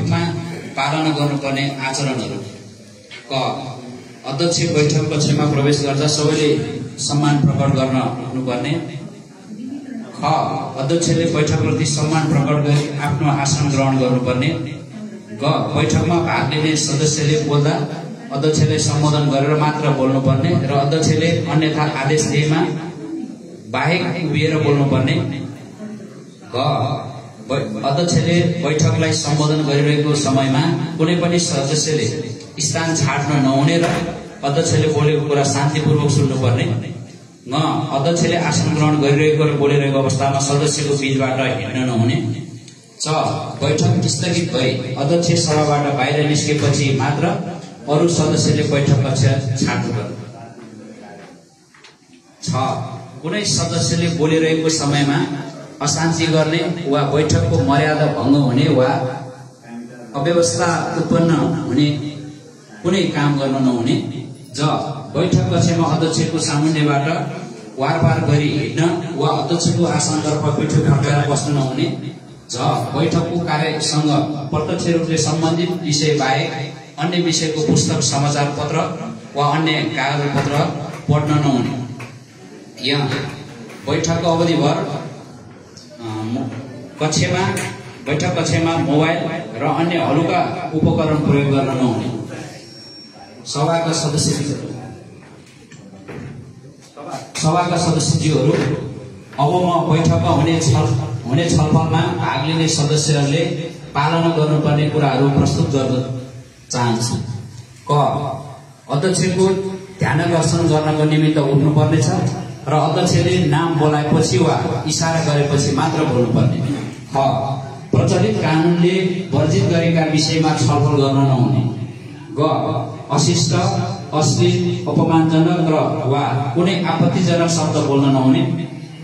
बैठकमा पालना गर्नुपर्ने आचरणहरू। क अध्यक्ष बैठक कक्षमा प्रवेश गर्दा सबैले सम्मान प्रकट गर्न हुनुपर्ने। ख अध्यक्षले बैठकप्रति सम्मान प्रकट गरी आफ्नो आसन ग्रहण गर्नुपर्ने। ग बैठकमा भाग लिने सदस्यले बोल्दा अध्यक्षले सम्बोधन गरेर मात्र बोल्नुपर्ने र अध्यक्षले अन्यथा आदेश दिएमा बाहेक उभिएर बोल्नुपर्ने। ग अध्यक्षले बैठकलाई सम्बोधन गरिरहेको समयमा कुनै पनि सदस्यले स्थान छाड्न नहुने र अध्यक्षले बोलेको कुरा शान्तिपूर्वक सुन्नुपर्ने। ङ अध्यक्षले आसन ग्रहण गरिरहेको र बोलिरहेको अवस्थामा सदस्यको बीचबाट हिँड्न नहुने। च बैठक स्थगित भई अध्यक्ष सभाबाट बाहिर निस्केपछि मात्र अरू सदस्यले बैठक कक्ष छाड्नुपर्ने। छ कुनै सदस्यले बोलिरहेको समयमा अशान्ति गर्ने वा बैठकको मर्यादा भङ्ग हुने वा अव्यवस्था उत्पन्न हुने कुनै काम गर्न नहुने। ज बैठक कक्षमा अध्यक्षको सामुन्नेबाट वारपार गरी हिँड्न वा अध्यक्षको आसनतर्फ पिठो फर्काएर बस्न नहुने। झ बैठकको कार्यसँग प्रत्यक्ष रूपले सम्बन्धित विषय बाहेक अन्य विषयको पुस्तक समाचार पत्र वा अन्य कागज पत्र पढ्न नहुने। यहाँ बैठकको अवधिभर बैठक कक्षमा मोबाइल र अन्य हलुका उपकरण प्रयोग गर्न नहुने। सभाका सदस्यज्यूहरू अब म बैठकमा हुने छलफलमा भाग लिने सदस्यहरूले पालना गर्नुपर्ने कुराहरू प्रस्तुत गर्न चाहन्छु। क अध्यक्षको ध्यानाकर्षण गर्नको निमित्त उठ्नुपर्नेछ र अध्यक्षले नाम बोलाएपछि वा इशारा गरेपछि मात्र बोल्नुपर्ने। ख प्रचलित कानूनले वर्जित गरेका विषयमा छलफल गर्न नहुने। ग अशिष्ट अश्लील अपमानजनक र वा कुनै आपत्तिजनक शब्द बोल्न नहुने।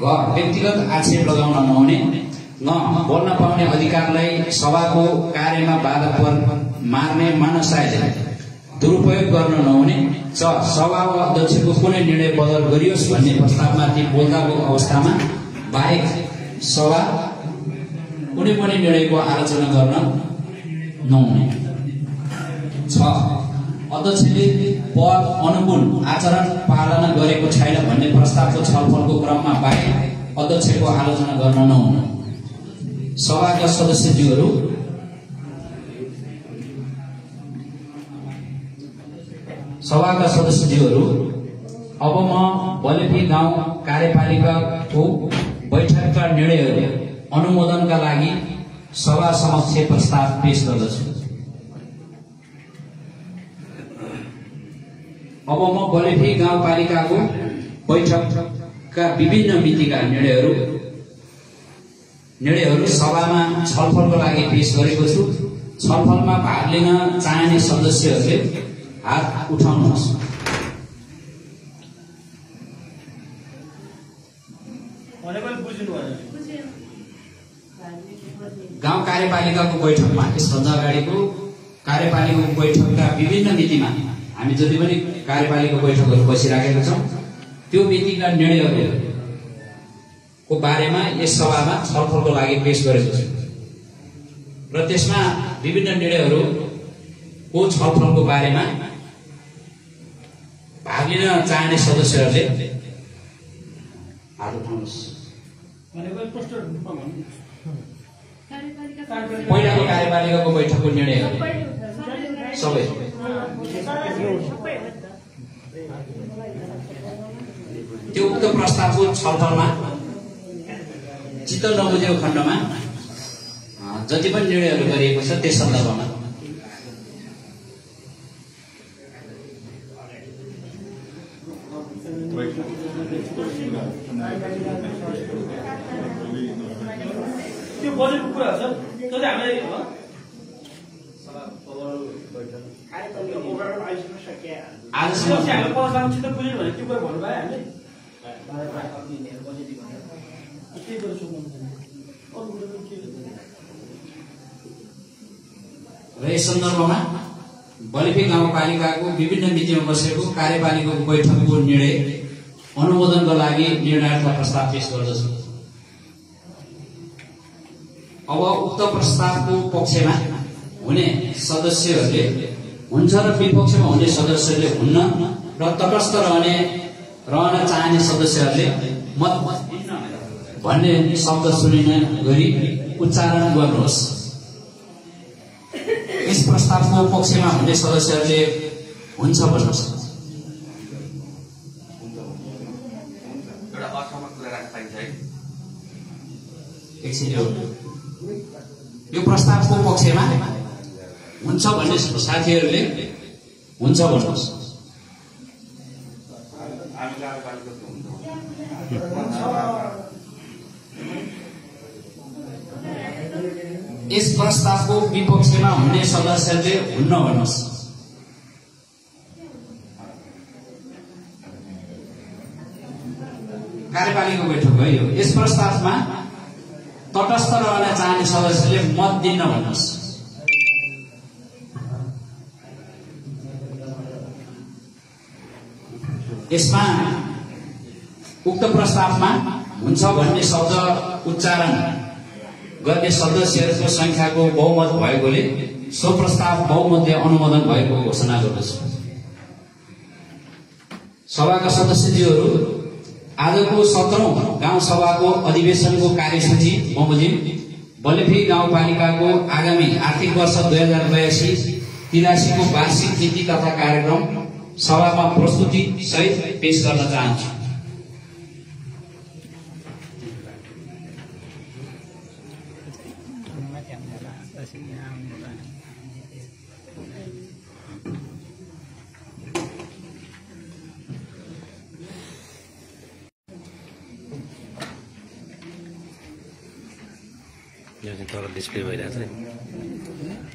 घ व्यक्तिगत आक्षेप लगाउन नहुने। न बोल्न पाउने अधिकारलाई सभाको कार्यमा बाधा मार्ने मानसायले दुरुपयोग गर्न नहुने। च सभा वा अध्यक्षको कुनै निर्णय बदल गरियोस् भन्ने प्रस्तावमाथि बोल्दाको अवस्थामा बाहेक सभा कुनै पनि निर्णयको आलोचना गर्न नहुने। छ अध्यक्षले पद अनुकूल आचरण पालना गरेको छैन भन्ने प्रस्तावको छलफलको क्रममा बाहेक अध्यक्षको आलोचना गर्न नहुने। सभाका सदस्यज्यूहरू अब म बलेपी गाउँ कार्यपालिकाको बैठकका निर्णयहरू अनुमोदनका लागि सभा समक्ष प्रस्ताव पेश गर्दछु। अब म बलेपी गाउँपालिकाको बैठकका विभिन्न मितिका निर्णयहरू सभामा छलफलको लागि पेश गरेको छु। छलफलमा भाग लिन चाहने सदस्यहरूले हात उठाउनुहोस्। गाउँ कार्यपालिकाको बैठकमा यसभन्दा अगाडिको कार्यपालिकाको बैठकका विभिन्न मितिमा हामी जति पनि कार्यपालिकाको बैठकहरू बसिराखेका छौँ त्यो मितिका निर्णयहरूको बारेमा यस सभामा छलफलको लागि पेश गरेको छु र त्यसमा विभिन्न निर्णयहरूको छलफलको बारेमा भाग लिन चाहने सदस्यहरूले हात उठाउनुहोस्। पहिलाको कार्यपालिकाको बैठकको निर्णयहरू सबै त्यो उक्त प्रस्तावको छलफलमा चित्त नबुझेको खण्डमा जति पनि निर्णयहरू गरिएको छ त्यस सन्दर्भमा त्यो बजेटको कुरा छ त्यो चाहिँ हामीलाई आजसम्म हामीले प्रस्तावसित बुझ्यौँ भने त्यो कुरा भन्नुभयो हामीले र यस सन्दर्भमा बलेपी गाउँपालिकाको विभिन्न मितिमा बसेको कार्यपालिकाको बैठकको निर्णय अनुमोदनको लागि निर्णयका प्रस्ताव पेश गर्दछु। अब उक्त प्रस्तावको पक्षमा हुने सदस्यहरूले हुन्छ र विपक्षमा हुने सदस्यहरूले हुन्न र तटस्थ रहन चाहने सदस्यहरूले मत भन्ने शब्द सुनिने गरी उच्चारण गर्नुहोस्। यस प्रस्तावको पक्षमा हुने सदस्यहरूले हुन्छ भन्नुहोस्। यो प्रस्तावको पक्षमा हुन्छ भन्ने साथीहरूले हुन्छ भन्नुहोस्। यस प्रस्तावको विपक्षमा हुने सदस्यहरूले हुन्न भन्नुहोस्। कार्यपालिकाको बैठक भयो। यस प्रस्तावमा तटस्थ रहन चाहने सदस्यले मत दिन्न भन्नुहोस्। यसमा उक्त प्रस्तावमा हुन्छ भन्ने शब्द उच्चारण गर्ने सदस्यहरूको संख्याको बहुमत भएकोले सो प्रस्ताव बहुमतले अनुमोदन भएको घोषणा गर्दछु। सभाका सदस्यज्यूहरू, आजको 17औं गाउँ सभाको अधिवेशनको कार्यसूची बमोजिम बलेफी गाउँपालिकाको आगामी आर्थिक वर्ष 2082-83 को वार्षिक नीति तथा कार्यक्रम सभामा प्रस्तुति सहित पेश गर्न चाहन्छु। यो चाहिँ तल डिस्प्ले भइरहेछ नि,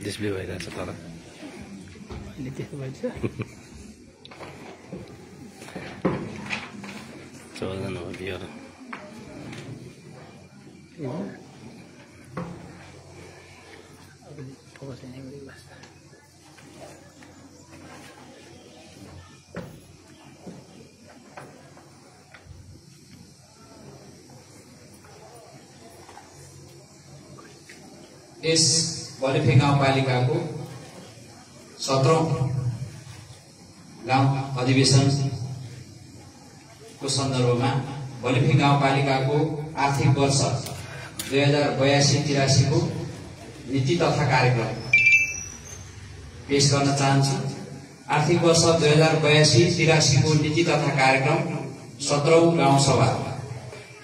डिस्प्ले भइरहेछ तल। चौधजना हो बियर। यस बलेफी गाउँपालिकाको 17औं गाउँ अधिवेशनको सन्दर्भमा बलेफी गाउँपालिकाको आर्थिक वर्ष 2082-83 को नीति तथा कार्यक्रम पेश गर्न चाहन्छु। आर्थिक वर्ष 2082-83 को नीति तथा कार्यक्रम 17औं गाउँ सभा।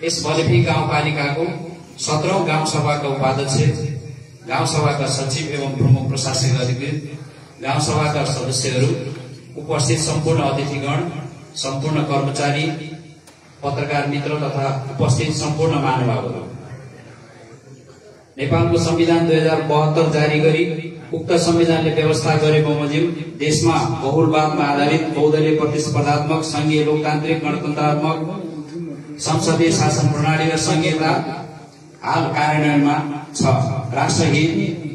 यस बलेफी गाउँपालिकाको 17औं गाउँ सभाका उपाध्यक्ष, गाउँ सभाका सचिव एवं प्रमुख प्रशासनिक अधिकृत, गाउँ सभाका सदस्यहरू, उपस्थित सम्पूर्ण अतिथिगण, सम्पूर्ण कर्मचारी, पत्रकार मित्र तथा उपस्थित सम्पूर्ण महानुभावहरू, नेपालको संविधान 2072 जारी गरी उक्त संविधानले व्यवस्था गरे बमोजिम देशमा बहुलवादमा आधारित बहुदलीय प्रतिस्पर्धात्मक संघीय लोकतान्त्रिक गणतन्त्रात्मक संसदीय शासन प्रणाली र संघीयता हाल कार्यान्वयनमा छ। राष्ट्रहित,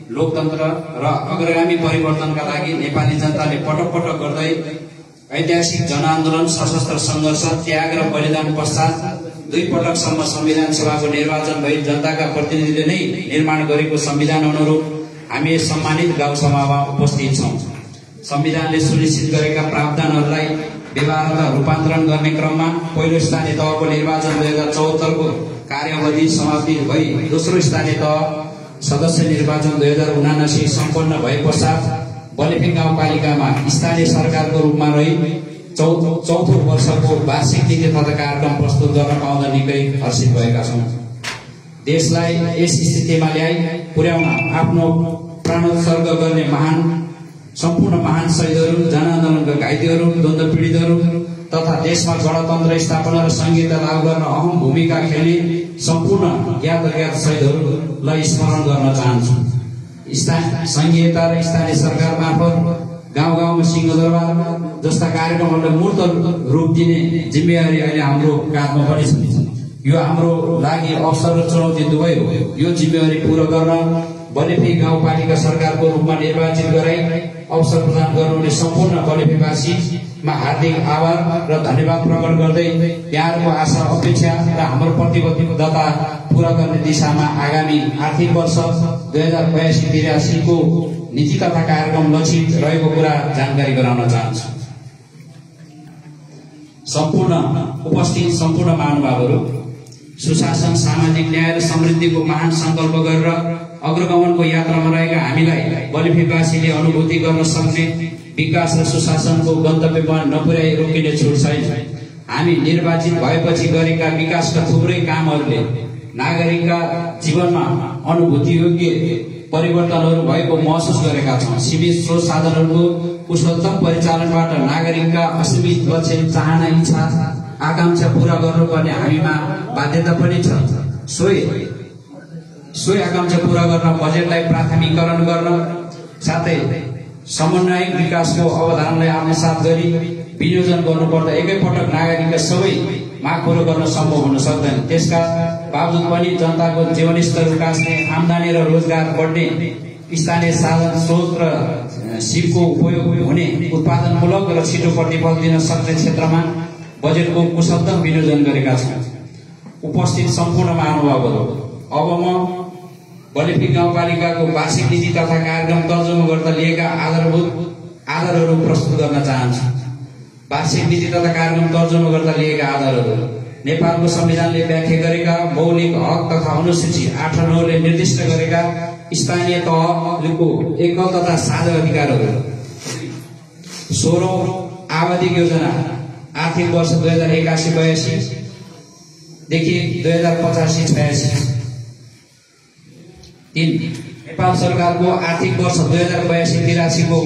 लोकतन्त्र र अग्रगामी परिवर्तनका लागि नेपाली जनताले पटक पटक गर्दै ऐतिहासिक जनआन्दोलन, सशस्त्र संघर्ष, त्याग र बलिदान पश्चात 2 पटकसम्म संविधान सभाको निर्वाचन भई जनताका प्रतिनिधिले नै निर्माण गरेको संविधान अनुरूप हामी सम्मानित गाउँ सभामा उपस्थित छौं। संविधानले सुनिश्चित गरेका प्रावधानहरूलाई व्यवहारमा रूपान्तरण गर्ने क्रममा पहिलो स्थानीय तहको निर्वाचन 2074 को कार्यावधि समाप्ति भई दोस्रो स्थानीय तह सदस्य निर्वाचन 2079 सम्पन्न भए पश्चात बलेफी गाउँपालिकामा स्थानीय सरकारको रूपमा रही चौथो वर्षको वार्षिक नीति तथा कार्यक्रम प्रस्तुत गर्न पाउँदा निकै हर्षित भएका छौं। देशलाई यस स्थितिमा ल्याई पुर्याउन आफ्नो प्राणोत्सर्ग गर्ने सम्पूर्ण महान शहीदहरू, जनआन्दोलनका घाइतेहरू, द्वन्द्व पीडितहरू तथा देशमा गणतन्त्र स्थापना र संहिता लागू गर्न अहम भूमिका खेल्ने सम्पूर्ण ज्ञात अज्ञात शहीदहरूलाई स्मरण गर्न चाहन्छु। संहिता र स्थानीय सरकार मार्फत गाउँ गाउँमा सिंहदरबार जस्ता कार्यक्रमहरूलाई मूर्त रूप दिने जिम्मेवारी अहिले हाम्रो काँधमा पनि छ। यो हाम्रो लागि अवसर र चुनौती दुवै हो। यो जिम्मेवारी पूरा गर्न बलेफी गाउँपालिका सरकारको रूपमा निर्वाचित गराई अवसर प्रदान गर्नुहुने सम्पूर्ण बलेफीवासीमा हार्दिक आभार र धन्यवाद प्रकट गर्दै यहाँहरूको आशा अपेक्षा र हाम्रो प्रतिबद्धता पूरा गर्ने दिशामा आगामी आर्थिक वर्ष 2082-83 को नीति तथा कार्यक्रम लक्षित रहेको कुरा जानकारी गराउन चाहन्छु। उपस्थित सम्पूर्ण महानुभावहरू, सुशासन, सामाजिक न्याय र समृद्धिको महान संकल्प गरेर अग्रगमनको यात्रामा रहेका हामीलाई बलिफीवासीले अनुभूति गर्न सक्ने विकास र सुशासनको गन्तव्यमा नपुर्याई रोकिने छुट छैन। हामी निर्वाचित भएपछि गरेका विकासका थुप्रै कामहरूले नागरिकका जीवनमा अनुभूतियोग्य परिवर्तनहरू भएको महसुस गरेका छौँ। सीमित स्रोत साधनहरूको कुशलतम परिचालनबाट नागरिकका असीमित लक्ष्य, चाहना, इच्छा, आकांक्षा पूरा गर्नुपर्ने हामीमा बाध्यता पनि छ। सोही आकांक्षा पूरा गर्न बजेटलाई प्राथमिकरण गर्न साथै समन्वयिक विकासको अवधारणालाई आत्मसात गरी विनियोजन गर्नुपर्दा एकैपटक नागरिकका सबै माग पूरा गर्न सम्भव हुन सक्दैन। त्यसका बावजुद पनि जनताको जीवनस्तर विकासले आमदानी र रोजगार बढ्ने, स्थानीय साधन स्रोत र सिपको उपयोग हुने, उत्पादनमूलक र छिटो प्रतिफल दिन सक्ने क्षेत्रमा बजेटको कुशलतम विनियोजन गरेका छौँ। उपस्थित सम्पूर्ण महानुभावहरू, अब म बलिफी गाउँपालिकाको वार्षिक नीति तथा कार्यक्रम तर्जुमा गर्दा लिएका आधारहरू प्रस्तुत गर्न चाहन्छु। वार्षिक नीति तथा कार्यक्रम तर्जुमा गर्दा लिएका आधारहरू: नेपालको संविधानले व्याख्या गरेका मौलिक हक तथा अनुसूची 8 र 9 ले निर्दिष्ट गरेका स्थानीय तहको एकल तथा साझा अधिकारहरू। 16औं आवधिक योजना आर्थिक वर्ष 2081-82 देखि 2085-86। 3. नेपाल सरकारको आर्थिक वर्ष 2082-83 को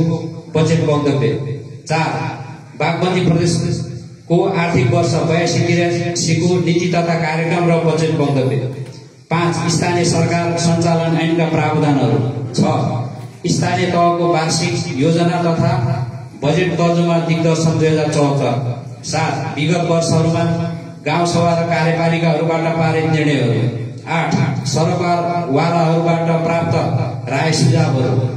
बजेट वक्तव्य। 4. बागमती प्रदेशको आर्थिक वर्ष 82-83 को नीति तथा कार्यक्रम र बजेट वक्तव्य। 5. स्थानीय सरकार सञ्चालन ऐनका प्रावधानहरू। 6. स्थानीय तहको वार्षिक योजना तथा बजेट तर्जुमा दिग्दर्शन 2074। 7. विगत वर्षहरूमा गाउँसभा र कार्यपालिकाहरूबाट पारित निर्णयहरू। 8. सरकारवालाहरूबाट प्राप्त राय सुझावहरू।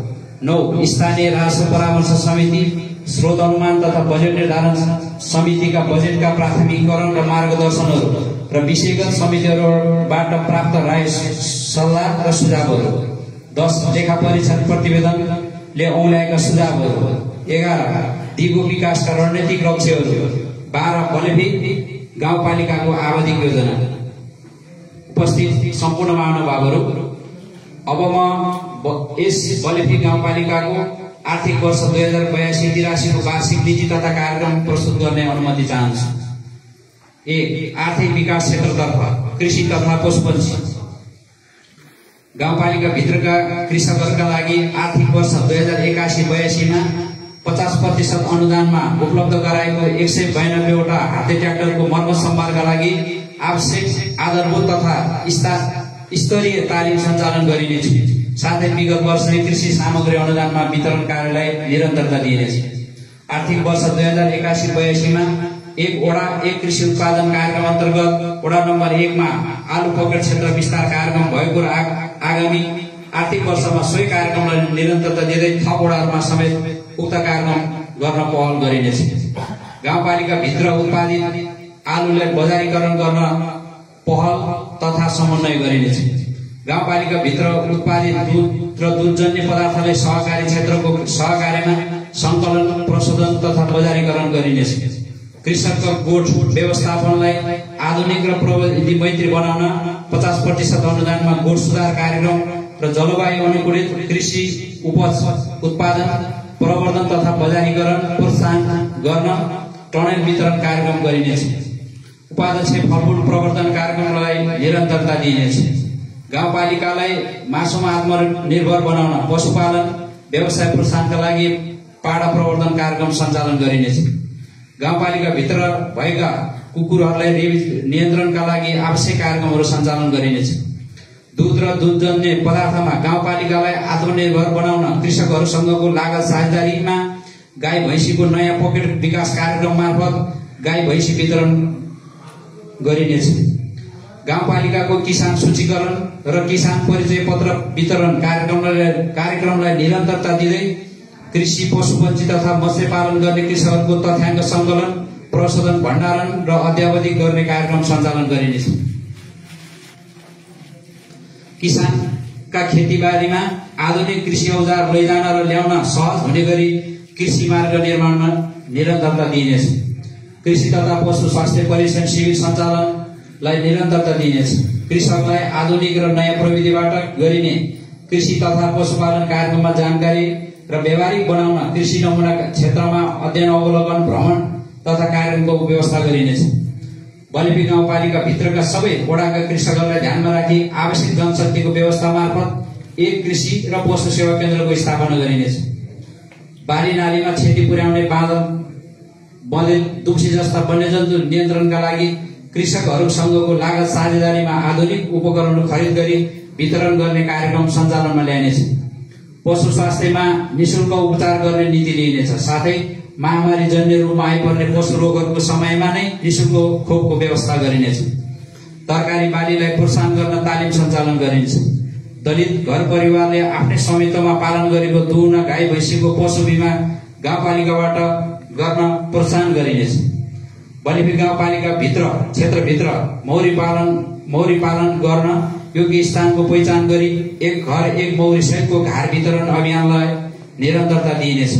9. स्थानीय राजस्व परामर्श समिति, स्रोत अनुमान तथा बजेट निर्धारण समितिका बजेटका प्राथमिकरण र मार्गदर्शनहरू र विषयगत समितिहरूबाट प्राप्त राय सल्लाह र सुझावहरू। 10. लेखा परीक्षण प्रतिवेदनले औल्याएका सुझावहरू। 11. दिगो विकासका रणनीतिक लक्ष्यहरू। 12. बलिफी गाउँपालिकाको आवधिक योजना। उपस्थित सम्पूर्ण महानुभावहरू, अब म यस बलिफी गाउँपालिकाको आर्थिक वर्ष 2082-83 को वार्षिक नीति तथा कार्यक्रम प्रस्तुत गर्ने अनुमति चाहन्छु। 1. आर्थिक विकास क्षेत्रतर्फ कृषि तथा पशुपक्षी। गाउँपालिका भित्रका कृषकहरूका लागि आर्थिक वर्ष 2081-82 मा 50% अनुदानमा उपलब्ध गराएको 192 वटा हाते ट्र्याक्टरको मर्मत सम्भारका लागि आवश्यक आधारभूत तथा स्तरीय तालिम सञ्चालन गरिनेछ। साथै विगत वर्ष कृषि सामग्री अनुदानमा वितरण कार्यलाई निरन्तरता दिइनेछ। आर्थिक वर्ष 2081-82 मा 1 वडा 1 कृषि उत्पादन कार्यक्रम अन्तर्गत वडा नम्बर 1 मा आलु पकेट क्षेत्र विस्तार कार्यक्रम भएको र आगामी आर्थिक वर्षमा सोही कार्यक्रमलाई निरन्तरता दिँदै थप वडाहरूमा समेत उक्त कार्यक्रम गर्न पहल गरिनेछ। गाउँपालिका भित्र उत्पादित आलुलाई बजारीकरण गर्न पहल तथा समन्वय गरिनेछ। गाउँपालिका भित्र उत्पादित दूध र दूधजन्य पदार्थलाई सहकारी क्षेत्रको सहकार्यमा संकलन, प्रशोधन तथा बजारीकरण गरिनेछ। कृषकको गोठ व्यवस्थापनलाई आधुनिक र प्रविधि मैत्री बनाउन 50% अनुदानमा गोठ सुधार कार्यक्रम र जलवायु अनुकूलित कृषि उपज उत्पादन, प्रवर्धन तथा बजारीकरण प्रोत्साहन गर्न टनेल वितरण कार्यक्रम गरिनेछ। उपाध्यक्ष फलफूल प्रवर्धन कार्यक्रमलाई निरन्तरता दिइनेछ। गाउँपालिकालाई मासुमा आत्मनिर्भर बनाउन पशुपालन व्यवसाय प्रोत्साहनका लागि पाडा प्रवर्धन कार्यक्रम सञ्चालन गरिनेछ। गाउँपालिका भित्र भएका कुकुरहरूलाई नियन्त्रणका लागि आवश्यक कार्यक्रमहरू सञ्चालन गरिनेछ। दूध र दूधजन्य पदार्थमा गाउँपालिकालाई आत्मनिर्भर बनाउन कृषकहरूसँगको लागत साझेदारीमा गाई भैँसीको नयाँ पकेट विकास कार्यक्रम मार्फत गाई भैँसी वितरण गरिनेछ। गाउँपालिकाको किसान सूचीकरण र किसान परिचय पत्र वितरण कार्यक्रमलाई निरन्तरता दिँदै कृषि, पशुपक्षी तथा मत्स्य पालन गर्ने कृषकहरूको तथ्याङ्क सङ्कलन, प्रशोधन, भण्डारण र अद्यावधिक गर्ने कार्यक्रम सञ्चालन गरिनेछ। किसानका खेतीबारीमा आधुनिक कृषि औजार लैजान र ल्याउन सहज हुने गरी कृषि मार्ग निर्माणमा निरन्तरता दिइनेछ। कृषि तथा पशु स्वास्थ्य परीक्षण शिविर सञ्चालनलाई निरन्तरता दिइनेछ। कृषकलाई आधुनिक र नयाँ प्रविधिबाट गरिने कृषि तथा पशुपालन कार्यक्रममा जानकारी र व्यावहारिक बनाउन कृषि नमुना क्षेत्रमा अध्ययन अवलोकन भ्रमण तथा कार्यक्रमको व्यवस्था गरिनेछ। बलिपी गाउँपालिका भित्रका सबै वडाका कृषकहरूलाई ध्यानमा राखी आवश्यक जनशक्तिको व्यवस्था मार्फत एक कृषि र पशु सेवा केन्द्रको स्थापना गरिनेछ। बारी नालीमा क्षति पुर्याउने बाँदर, बँदेल, दुम्सी जस्ता वन्यजन्तु नियन्त्रणका लागि कृषकहरूसँगको लागत साझेदारीमा आधुनिक उपकरणहरू खरिद गरी वितरण गर्ने कार्यक्रम सञ्चालनमा ल्याइनेछ। पशु स्वास्थ्यमा निःशुल्क उपचार गर्ने नीति लिइनेछ। साथै महामारी जन्य रूपमा आइपर्ने पशु रोगहरूको समयमा नै निःशुल्क खोपको व्यवस्था गरिनेछ। तरकारी बालीलाई प्रोत्साहन गर्न तालिम सञ्चालन गरिनेछ। दलित घर परिवारले आफ्नै स्वामित्वमा पालन गरेको दुहुना गाई भैँसीको पशु बिमा गाउँपालिकाबाट गर्न प्रोत्साहन गरिनेछ। बलिपी गाउँपालिका क्षेत्रभित्र मौरी पालन गर्न योग्य स्थानको पहिचान गरी एक घर एक मौरी सहितको घार वितरण अभियानलाई निरन्तरता दिइनेछ।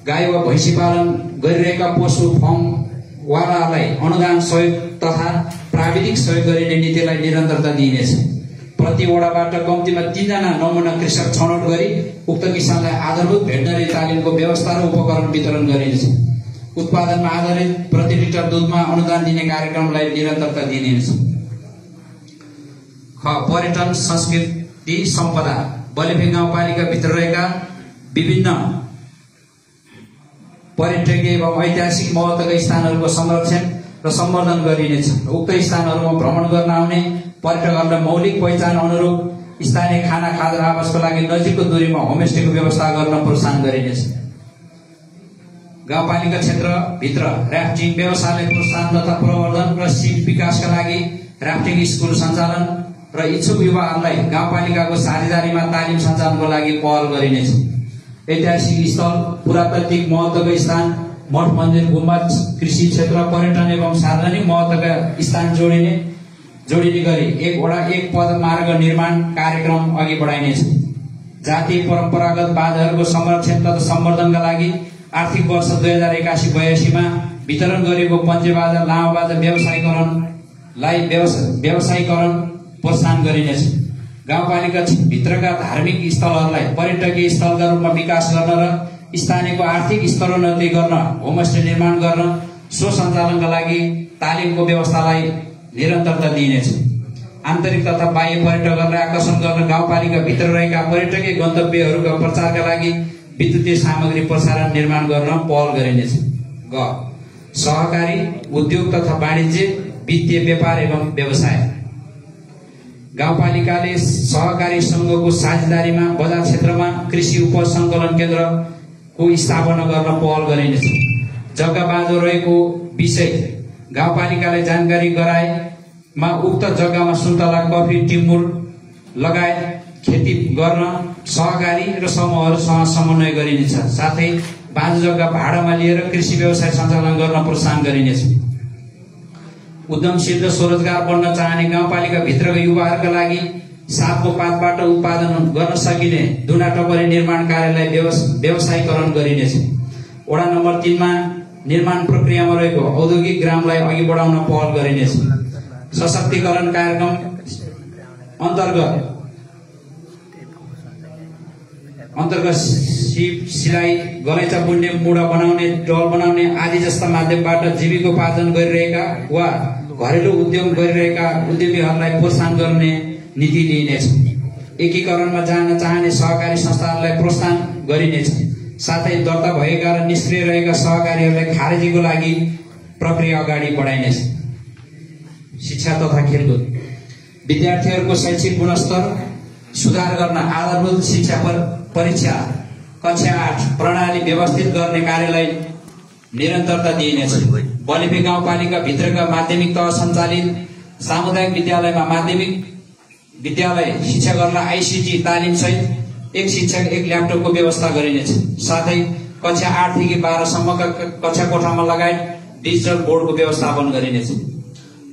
गाई वा भैँसी पालन गरिरहेका पशु फर्मवालालाई अनुदान सहयोग तथा प्राविधिक सहयोग गरिने नीतिलाई निरन्तरता दिइनेछ। प्रति वडाबाट कम्तीमा 3 जना नमुना कृषक छनौट गरी उक्त किसानलाई आधारभूत भेटनरी तालिमको व्यवस्था र उपकरण वितरण गरिनेछ। उत्पादनमा आधारित प्रति लिटर दूधमा अनुदान दिने कार्यक्रमलाई निरन्तरता दिइनेछ। पर्यटन संस्कृति सम्पदा बलिपी गाउँपालिका भित्र रहेका विभिन्न पर्यटकीय एवं ऐतिहासिक महत्त्वका स्थानहरूको संरक्षण र सम्वर्धन गरिनेछ। उक्त स्थानहरूमा भ्रमण गर्न आउने पर्यटकहरूलाई मौलिक पहिचान अनुरूप स्थानीय खाना खाजा आवासको लागि नजिकको दूरीमा होमस्टेको व्यवस्था गर्न प्रोत्साहन गरिनेछ। गाउँपालिका क्षेत्रभित्र राफ्टिङ व्यवसायलाई प्रोत्साहन तथा प्रवर्धन र सिप विकासका लागि राफ्टिङ स्कुल सञ्चालन र इच्छुक युवाहरूलाई गाउँपालिकाको साझेदारीमा तालिम सञ्चालनको लागि पहल गरिनेछ। ऐतिहासिक स्थल, पुरातात्विक महत्त्वका स्थान, मठ मन्दिर, गुम्बा, कृषि क्षेत्र, पर्यटन एवं सार्वजनिक महत्त्वका स्थान जोडिने गरी एक वडा एक पद मार्ग निर्माण कार्यक्रम अघि बढाइनेछ। जातीय परम्परागत बाजाहरूको संरक्षण तथा सम्वर्धनका लागि आर्थिक वर्ष 2081-82 मा वितरण गरिएको पञ्चेबाजा लामाबाजा व्यवसायीकरण प्रोत्साहन गरिनेछ। गाउँपालिका भित्रका धार्मिक स्थलहरूलाई पर्यटकीय स्थलका रूपमा विकास गर्न र स्थानीयको आर्थिक स्तरोन्नति गर्न होमस्टे निर्माण गर्न सो सञ्चालनका लागि तालिमको व्यवस्थालाई निरन्तरता दिइनेछ। आन्तरिक तथा बाह्य पर्यटकहरूलाई आकर्षण गर्न गाउँपालिका भित्र रहेका पर्यटकीय गन्तव्यहरूका प्रचारका लागि विद्युतीय सामग्री प्रसारण निर्माण गर्न पहल गरिनेछ। सहकारी उद्योग तथा वाणिज्य, वित्तीय व्यापार एवं व्यवसाय गाउँपालिकाले सहकारी संघको साझेदारीमा बजार क्षेत्रमा कृषि उपज संकलन केन्द्रको स्थापना गर्न पहल गरिनेछ। जग्गा बाँझो रहेको विषय गाउँपालिकाले जानकारी गराएमा उक्त जग्गामा सुन्तला, कफी, टिमुर लगायत खेती गर्न सहकारी र समूहहरूसँग समन्वय गरिनेछ। साथै बाँझो जग्गा भाडामा लिएर कृषि व्यवसाय सञ्चालन गर्न प्रोत्साहन गरिनेछ। उद्यमशील र स्वरोजगार बन्न चाहने गाउँपालिका भित्रका युवाहरूका लागि सातको पातबाट उत्पादन गर्न सकिने दुना टपरी निर्माण कार्यलाई व्यवसायीकरण गरिनेछ। वडा नम्बर 3 मा निर्माण प्रक्रियामा रहेको औद्योगिक ग्रामलाई अघि बढाउन पहल गरिनेछ। सशक्तिकरण कार्यक्रम अन्तर्गत सिप, सिलाई, गलैँचा बुन्ने, मुढा बनाउने, डल बनाउने आदि जस्ता माध्यमबाट जीविकोपार्जन गरिरहेका वा घरेलु उद्यम गरिरहेका उद्यमीहरूलाई प्रोत्साहन गर्ने नीति लिइनेछ। एकीकरणमा जान चाहने सहकारी संस्थाहरूलाई प्रोत्साहन गरिनेछ। साथै दर्ता भएका र निष्क्रिय रहेका सहकारीहरूलाई खारेजीको लागि प्रक्रिया अगाडि बढाइनेछ। शिक्षा तथा खेलकुद विद्यार्थीहरूको शैक्षिक गुणस्तर सुधार गर्न आधारभूत शिक्षा परीक्षा कक्षा 8 प्रणाली व्यवस्थित गर्ने कार्यलाई निरन्तरता दिइनेछ। बलिपी गाउँपालिका भित्रका माध्यमिक तह सञ्चालित सामुदायिक विद्यालयमा माध्यमिक विद्यालय शिक्षकहरूलाई आइसिटी तालिम सहित एक शिक्षक एक ल्यापटपको व्यवस्था गरिनेछ। साथै कक्षा 8 देखि 12 सम्मका कक्षा कोठामा लगायत डिजिटल बोर्डको व्यवस्थापन गरिनेछ।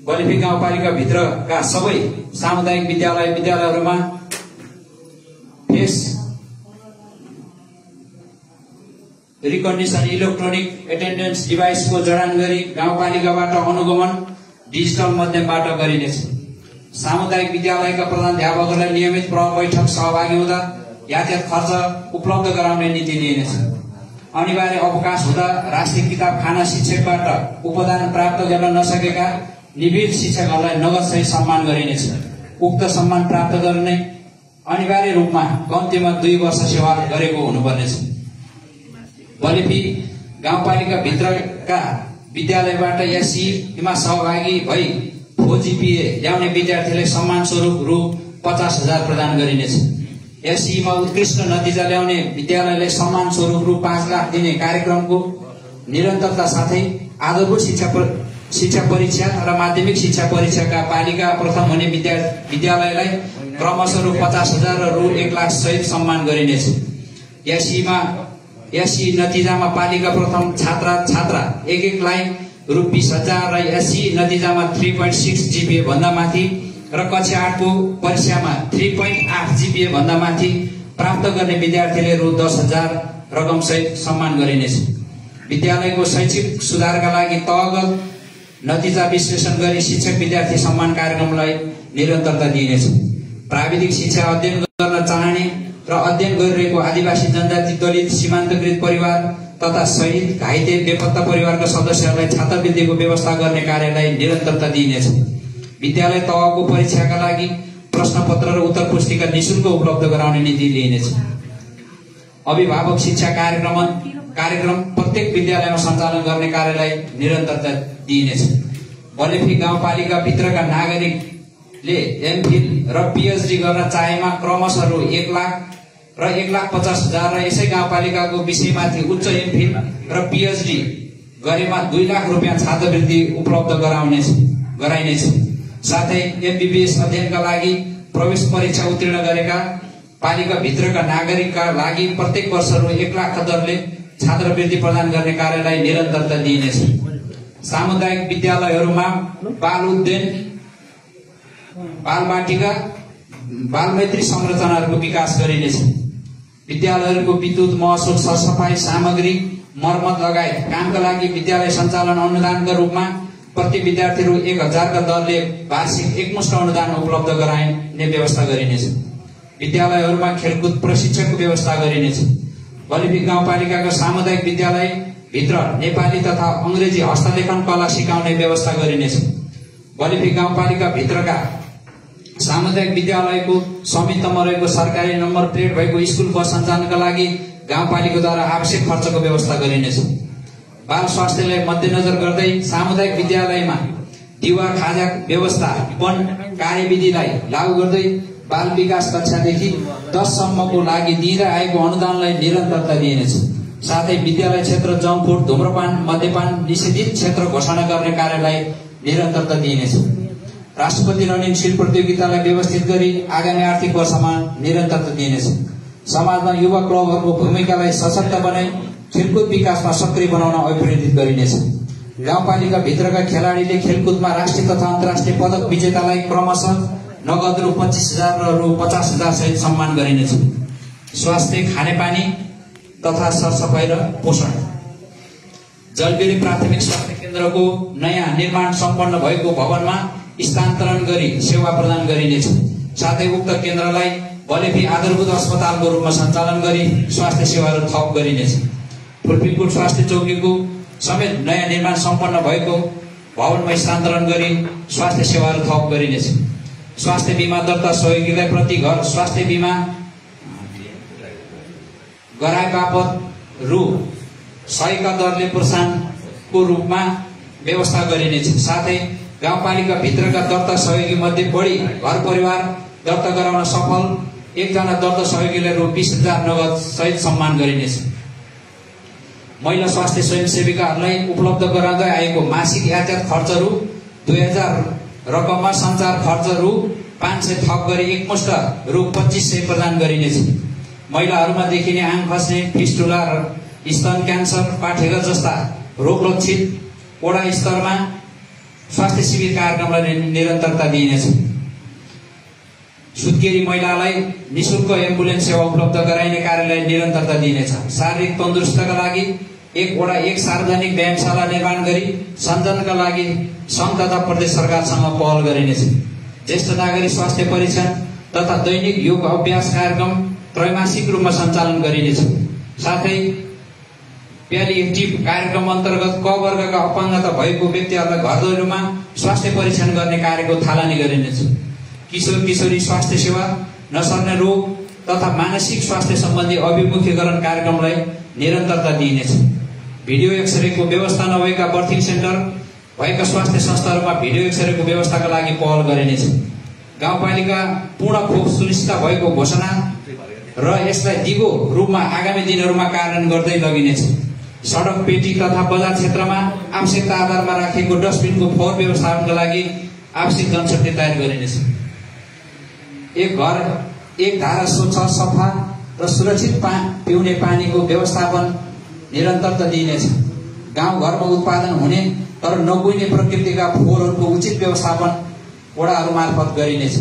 बलिपी गाउँपालिका भित्रका सबै सामुदायिक विद्यालयहरूमा फेस रिकन्डिसन इलेक्ट्रोनिक एटेन्डेन्स डिभाइसको जडान गरी गाउँपालिकाबाट अनुगमन डिजिटल माध्यमबाट गरिनेछ। सामुदायिक विद्यालयका प्रधानाध्यापकहरूलाई नियमित बैठक सहभागी हुँदा यातायात खर्च उपलब्ध गराउने नीति लिइनेछ। अनिवार्य अवकाश हुँदा राष्ट्रिय किताबखाना शिक्षकबाट उपदान प्राप्त गर्न नसकेका निवृत्त शिक्षकहरूलाई नगदसहित सम्मान गरिनेछ। उक्त सम्मान प्राप्त गर्ने अनिवार्य रूपमा कम्तीमा 2 वर्ष सेवा गरेको हुनुपर्नेछ। बलेपी गाउँपालिका भित्रका विद्यालयबाट एससीमा सहभागी भई 4 GPA ल्याउने विद्यार्थीलाई सम्मान स्वरूप रु 50,000 प्रदान गरिनेछ। एससीमा उत्कृष्ट नतिजा ल्याउने विद्यालयलाई सम्मान स्वरूप रु 5 लाख दिने कार्यक्रमको निरन्तरता साथै आधारभूत शिक्षा परीक्षा र माध्यमिक शिक्षा परीक्षाका पालिका प्रथम हुने विद्यालयलाई क्रमशः रु 50,000 र रु 1 लाख सहित सम्मान गरिनेछ। एससी नतिजामा पालिका प्रथम छात्रा 1 लाई रु 20,000 र एससी नतिजामा 3.6 GPA भन्दा माथि र कक्षा 8 को परीक्षामा 3.8 GPA भन्दा माथि प्राप्त गर्ने विद्यार्थीले रु 10,000 रकम सहित सम्मान गरिनेछ। विद्यालयको शैक्षिक सुधारका लागि तहगत नतिजा विश्लेषण गरी शिक्षक विद्यार्थी सम्मान कार्यक्रमलाई निरन्तरता दिइनेछ। प्राविधिक शिक्षा अध्ययन गर्न चाहने र अध्ययन गरिरहेको आदिवासी जनजाति दलित सीमान्तकृत परिवार तथा शहीद घाइते बेपत्ता परिवारका सदस्यहरूलाई छात्रवृत्तिको व्यवस्था गर्ने कार्यलाई निरन्तरता दिइनेछ। विद्यालय तहको परीक्षाका लागि प्रश्नपत्र र उत्तर पुस्तिका निशुल्क उपलब्ध गराउने नीति लिइनेछ। अभिभावक शिक्षा कार्यक्रम प्रत्येक विद्यालयमा सञ्चालन गर्ने कार्यलाई निरन्तरता दिइनेछ। बलेफी गाउँपालिका भित्रका नागरिकले एमफिल र पीएचडी गर्न चाहेमा क्रमशः रु 1 लाख र 1,50,000 र यसै गाउँपालिकाको विषयमाथि उच्च एमफिल र पीएचडी गरेमा 2 लाख रुपियाँ छात्रवृत्ति उपलब्ध गराइनेछ। साथै एमबीबीएस अध्ययनका लागि प्रवेश परीक्षा उत्तीर्ण गरेका पालिका भित्रका नागरिकका लागि प्रत्येक वर्ष रु 1 लाख दरले छात्रवृत्ति प्रदान गर्ने कार्यलाई निरन्तरता दिइनेछ। सामुदायिक विद्यालयहरूमा बाल उद्यान, बाल बाटिका, बालमैत्री संरचनाहरूको विकास गरिनेछ। विद्यालयहरूको विद्युत, महसुल, सरसफाई सामग्री मर्मत लगायत कामका लागि विद्यालय सञ्चालन अनुदानका रूपमा प्रति विद्यार्थी रु 1,000 का दरले वार्षिक एकमुष्ट अनुदान उपलब्ध गराइने व्यवस्था गरिनेछ। विद्यालयहरूमा खेलकुद प्रशिक्षणको व्यवस्था गरिनेछ। बलेफी गाउँपालिकाका सामुदायिक विद्यालय भित्र नेपाली तथा अंग्रेजी हस्तलेखन कला सिकाउने व्यवस्था गरिनेछ। बलेफी गाउँपालिका भित्रका सामुदायिक विद्यालयको संहितामा रहेको सरकारी नम्बर प्लेट भएको स्कुल बस सञ्चालनका लागि गाउँपालिकाद्वारा आवश्यक खर्चको व्यवस्था गरिनेछ। बाल स्वास्थ्यलाई मध्यनजर गर्दै सामुदायिक विद्यालयमा दिवा खाजा व्यवस्थापन कार्यविधिलाई लागू गर्दै बाल विकास कक्षादेखि 10 सम्मको लागि दिँदै आएको अनुदानलाई निरन्तरता दिइनेछ। साथै विद्यालय क्षेत्र जङ्क फुड, धूम्रपान, मद्यपान निषेधित क्षेत्र घोषणा गर्ने कार्यलाई निरन्तरता दिइनेछ। राष्ट्रपति रनिङ शिल्ड प्रतियोगितालाई व्यवस्थित गरी आगामी आर्थिक वर्षमा निरन्तरता दिइनेछ। समाजमा युवा क्लबहरूको भूमिकालाई सशक्त बनाई खेलकुद विकासमा सक्रिय बनाउन अभिप्रेरित गरिनेछ। गाउँपालिका भित्रका खेलाडीले खेलकुदमा राष्ट्रिय तथा अन्तर्राष्ट्रिय पदक विजेतालाई क्रमशः नगद रु 25,000 र रु 50,000 सहित सम्मान गरिनेछ। स्वास्थ्य, खानेपानी तथा सरसफाई र पोषण। जलबेरी प्राथमिक स्वास्थ्य केन्द्रको नयाँ निर्माण सम्पन्न भएको भवनमा स्थानान्तरण गरी सेवा प्रदान गरिनेछ। साथै उक्त केन्द्रलाई बलेफी आधारभूत अस्पतालको रूपमा सञ्चालन गरी स्वास्थ्य सेवाहरू थप गरिनेछ। फुलपिङपुर स्वास्थ्य चौकीको समेत नयाँ निर्माण सम्पन्न भएको भवनमा स्थानान्तरण गरी स्वास्थ्य सेवाहरू थप गरिनेछ। स्वास्थ्य बीमा दर्ता सहयोगीलाई प्रति घर स्वास्थ्य बीमा गराए बापत रु 100 का दरले प्रोत्साहनको रूपमा व्यवस्था गरिनेछ। साथै गाउँपालिका भित्रका दर्ता सहयोगी मध्ये बढी घर परिवार दर्ता गराउन सफल एकजना दर्ता सहयोगीलाई रु 20,000 नगद सहित सम्मान गरिनेछ। महिला स्वास्थ्य स्वयंसेविकाहरूलाई उपलब्ध गराउँदै आएको मासिक यातायात खर्च रु 2,000 रकममा सञ्चार खर्च रु 500 थप गरी एकमुष्ट रु 2,500 प्रदान गरिनेछ। महिलाहरूमा देखिने आङ खस्ने, फिस्टुला, स्तन क्यान्सर, पाठेघर जस्ता रोग लक्षित वडा स्तरमा स्वास्थ्य शिविर कार्यक्रमलाई निरन्तरता दिइनेछ। सुत्केरी महिलालाई निःशुल्क एम्बुलेन्स सेवा उपलब्ध गराइने कार्यलाई निरन्तरता दिइनेछ। शारीरिक तन्दुरुस्तीका लागि एक सार्वजनिक व्यायामशाला निर्माण गरी सञ्चालनका लागि सङ्घ तथा प्रदेश सरकारसँग पहल गरिनेछ। ज्येष्ठ नागरिक स्वास्थ्य परीक्षण तथा दैनिक योग अभ्यास कार्यक्रम त्रैमासिक रूपमा सञ्चालन गरिनेछ। साथै प्यालिएटिभ कार्यक्रम अन्तर्गत क वर्गका अपाङ्गता भएको व्यक्तिहरूलाई घर दैलोमा स्वास्थ्य परीक्षण गर्ने कार्यको थालनी गरिनेछ। किशोर किशोरी स्वास्थ्य सेवा, नसर्ने रोग तथा मानसिक स्वास्थ्य सम्बन्धी अभिमुखीकरण कार्यक्रमलाई निरन्तरता दिइनेछ। भिडियो एक्सरेको व्यवस्था नभएका बर्थिङ सेन्टर भएका स्वास्थ्य संस्थाहरूमा भिडियो एक्सरेको व्यवस्थाका लागि पहल गरिनेछ। गाउँपालिका पूर्ण खोप सुनिश्चित भएको घोषणा र यसलाई दिगो रूपमा आगामी दिनहरूमा कार्यान्वयन गर्दै लगिनेछ। सडक पेटी तथा बजार क्षेत्रमा आवश्यकता आधारमा राखिएको डस्टबिनको फोहोर व्यवस्थापनका लागि आवश्यक जनशक्ति तयार गरिनेछ। एक घर एक धारा स्वच्छ सफा र सुरक्षित पिउने पानीको व्यवस्थापन निरन्तरता दिइनेछ। गाउँघरमा उत्पादन हुने तर नगुइने प्रकृतिका फोहोरहरूको उचित व्यवस्थापन वडाहरू मार्फत गरिनेछ।